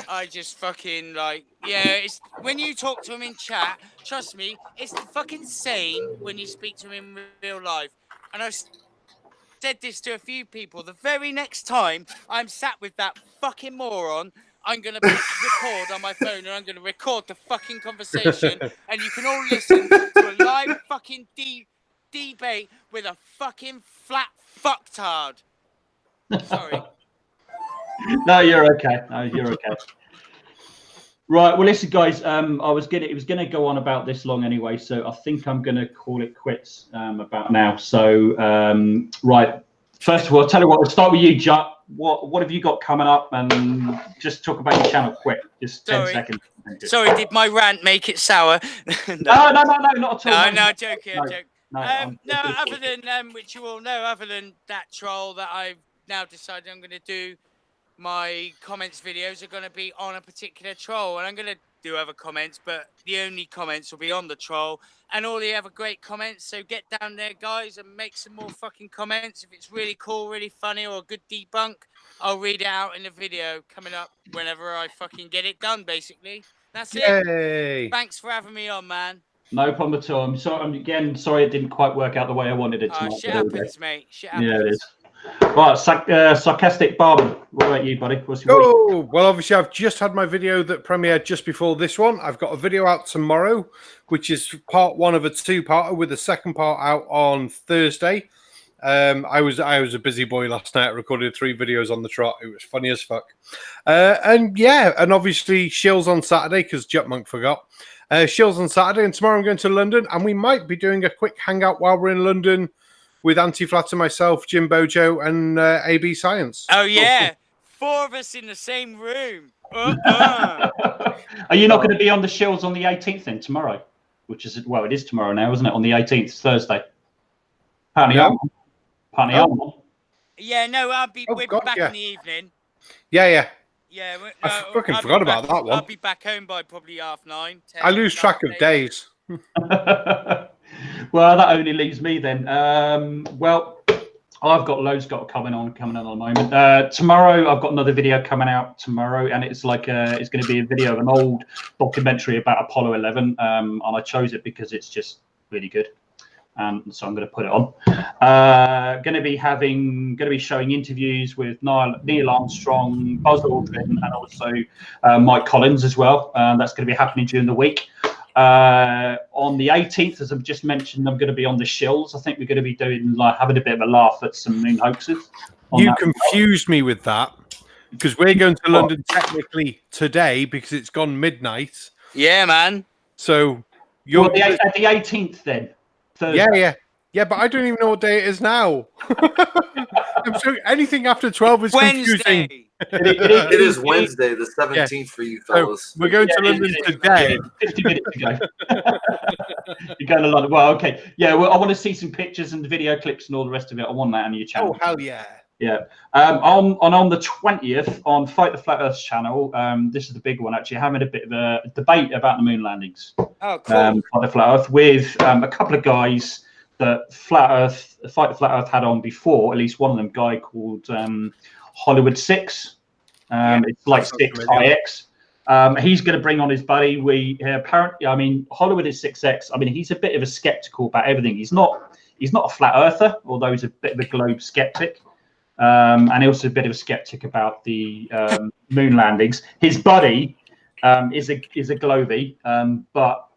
I just fucking like, yeah, it's when you talk to him in chat, trust me, it's fucking sane when you speak to him in real life. And I said this to a few people. The very next time I'm sat with that fucking moron, I'm going to record on my phone and I'm going to record the fucking conversation and you can all listen to a live fucking debate with a fucking flat fucktard. Sorry. No, you're okay. No, you're okay. Right. Well, listen, guys. It was gonna go on about this long anyway, so I think I'm gonna call it quits about now. So, right. First of all, I'll tell you what. We'll start with you, Jutt. What have you got coming up? And just talk about your channel quick. Just 10 seconds. Sorry, did my rant make it sour? No, not at all. No, joking. No, other than which you all know, other than that troll that I've now decided I'm going to do, my comments videos are going to be on a particular troll, and I'm going to do other comments, but the only comments will be on the troll and all the other great comments. So get down there, guys, and make some more fucking comments. If it's really cool, really funny, or a good debunk, I'll read it out in the video coming up whenever I fucking get it done, basically. That's it. Thanks for having me on, man. No problem at all. I'm sorry it didn't quite work out the way I wanted it to. Shit happens, mate. Shit happens. Yeah, it is. Right, sarcastic Barber. What about you, buddy? Well, obviously, I've just had my video that premiered just before this one. I've got a video out tomorrow, which is part one of a two-parter, with the second part out on Thursday. I was a busy boy last night. I recorded 3 videos on the trot. It was funny as fuck. And obviously Shills on Saturday, because Jutmonk forgot. Shills on Saturday, and tomorrow I'm going to London, and we might be doing a quick hangout while we're in London with Anti-Flat and myself, Jim Bojo, and AB Science. Oh, yeah. 4 of us in the same room. Are you not going to be on the Shills on the 18th then, tomorrow? Which is, well, it is tomorrow now, isn't it? On the 18th, Thursday. Apparently, Yeah, no, we'll be back in the evening. Yeah. Yeah, I fucking forgot about that one. I'll be back home by probably 9:30. I lose track of days. Well, that only leaves me then. Well, I've got loads coming on at the moment. Tomorrow, I've got another video coming out tomorrow, and it's like it's going to be a video of an old documentary about Apollo 11, and I chose it because it's just really good. and so I'm going to put it on. Going to be showing interviews with Neil Armstrong, Buzz Aldrin, and also Mike Collins as well. That's going to be happening during the week. On the 18th, as I've just mentioned, I'm going to be on the Shills. I think we're going to be doing having a bit of a laugh at some moon hoaxes. You confused me with that because we're going to London technically today because it's gone midnight. Yeah, man. So you're the 18th then. Thursday. Yeah, but I don't even know what day it is now. I'm sorry, anything after 12 is confusing. It is Wednesday, the 17th for you fellas. So we're going to London today. 50 minutes ago. You're going to London. Well, okay. Yeah, well, I want to see some pictures and video clips and all the rest of it. I want that on your channel. Oh, hell yeah. Yeah. On the 20th on Fight the Flat Earth channel, this is the big one actually, having a bit of a debate about the moon landings. Oh, cool. Fight the Flat Earth with a couple of guys that Fight the Flat Earth had on before, at least one of them, guy called Hollywood 6. It's like 6IX. He's going to bring on his buddy. Apparently, I mean, Hollywood is 6X. I mean, he's a bit of a skeptical about everything. He's not a flat earther, although he's a bit of a globe skeptic. And also a bit of a skeptic about the moon landings. His buddy is a globie, but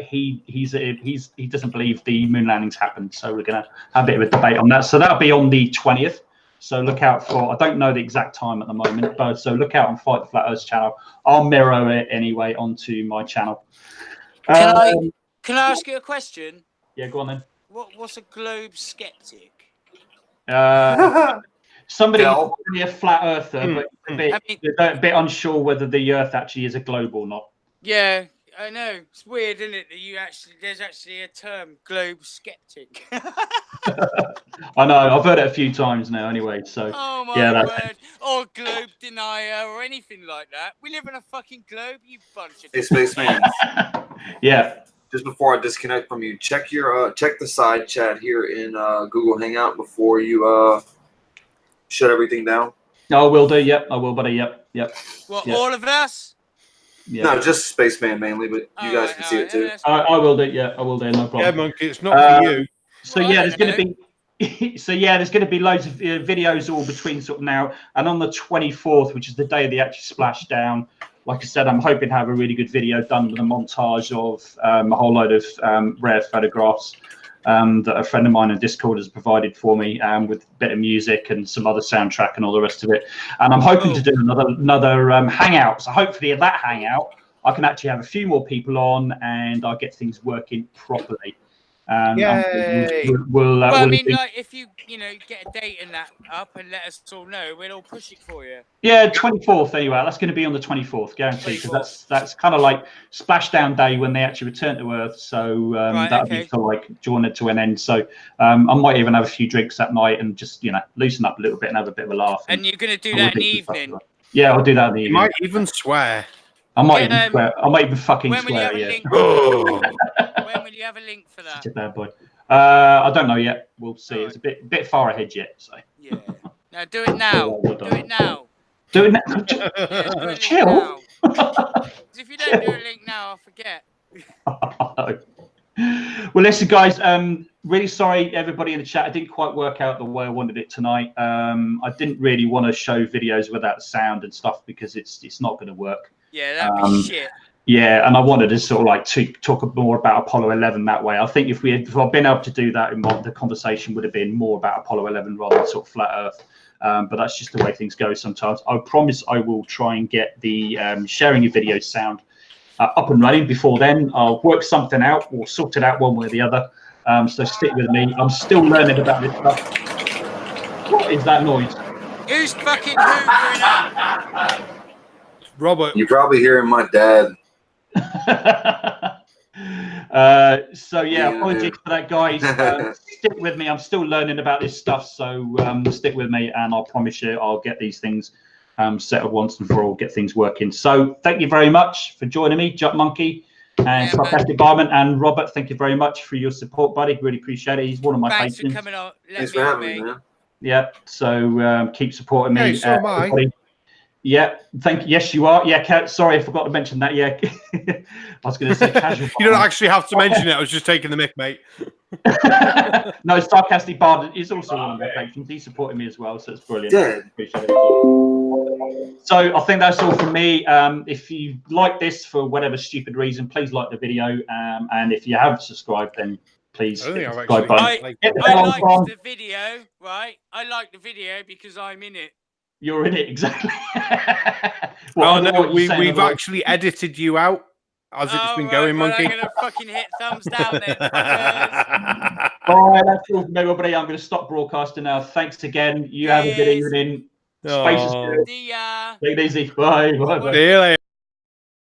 he doesn't believe the moon landings happened. So we're going to have a bit of a debate on that. So that'll be on the 20th. So look out for. I don't know the exact time at the moment, but so look out on Fight the Flat Earth channel. I'll mirror it anyway onto my channel. Can I ask you a question? Yeah, go on then. What's a globe skeptic? Somebody a flat earther, but a bit unsure whether the Earth actually is a globe or not. Yeah, I know. It's weird, isn't it? That there's actually a term, globe skeptic. I know. I've heard it a few times now. Anyway, so oh my word! Or globe denier, or anything like that. We live in a fucking globe, you bunch of. Hey, spaceman. Yeah. Just before I disconnect from you, check the side chat here in Google Hangout before you shut everything down. No, I will do. Yep, I will, buddy. Yep. What? Yep. All of us? Yeah. No, just Spaceman mainly, but you guys can see it too. I will do. Yeah, I will do. No problem. Yeah, Monkey, it's not for you. So yeah, there's going to be. So yeah, there's going to be loads of videos all between sort of now and on the 24th, which is the day of the actual splashdown. Like I said, I'm hoping to have a really good video done with a montage of a whole load of rare photographs that a friend of mine on Discord has provided for me, with a bit of music and some other soundtrack and all the rest of it. And I'm hoping to do another hangout. So hopefully at that hangout, I can actually have a few more people on and I'll get things working properly. Yay! I mean, like, if you get a date and that up and let us all know, we'll all push it for you. Yeah, 24th anyway. That's going to be on the 24th, guaranteed. Because that's kind of like splashdown day when they actually return to Earth. So that'll be sort of like drawing it to an end. So I might even have a few drinks that night and just loosen up a little bit and have a bit of a laugh. And you're going to do that in the evening? Yeah, I'll do that in the evening. You might even swear. I might even swear. I might even fucking swear. Yeah. When will you have a link for that? Such a bad boy. I don't know yet. We'll see. It's a bit far ahead yet. So. Yeah. Now do it now. Do it now. Do it now. Yeah, Chill. Now. If you don't do a link now, I'll forget. Well, listen, guys. Really sorry, everybody in the chat. I didn't quite work out the way I wanted it tonight. I didn't really want to show videos without sound and stuff because it's not going to work. Yeah, that'd be shit. Yeah, and I wanted to sort of like talk more about Apollo 11 that way. I think if I'd been able to do that, the conversation would have been more about Apollo 11 rather than sort of flat Earth. But that's just the way things go sometimes. I promise I will try and get the sharing your videos sound up and running before then. I'll work something out or sort it out one way or the other. So stick with me. I'm still learning about this stuff. What is that noise? Who's fucking hoovering up? Robert. You're probably hearing my dad. So yeah, apologies for that, guys. Stick with me. I'm still learning about this stuff, so stick with me, and I'll promise you I'll get these things settled once and for all, get things working. So thank you very much for joining me, Jump Monkey and Sarcastic Barman, and Robert. Thank you very much for your support, buddy. Really appreciate it. He's one of my patrons. Thanks for coming on. Thanks for having me, man. Yeah. So keep supporting me. Hey, so am I. Yeah, yes, you are. Yeah, sorry, I forgot to mention that. Yeah, I was going to say casual. You don't actually have to mention it. I was just taking the mick, mate. No, Sarcastic Bard is also one of my patrons. He's supporting me as well, so it's brilliant. Appreciate it. So I think that's all from me. If you like this for whatever stupid reason, please like the video. And if you haven't subscribed, then please hit the subscribe button. I liked the video, right? I like the video because I'm in it. You're in it, exactly. Well, no, we've actually edited you out as it's been going, Monkey. I'm going to fucking hit thumbs down then, fuckers. All right, that's all from everybody. I'm going to stop broadcasting now. Thanks again. You have a good evening. Space is good. See ya. Take it easy. Bye. Bye. See you later.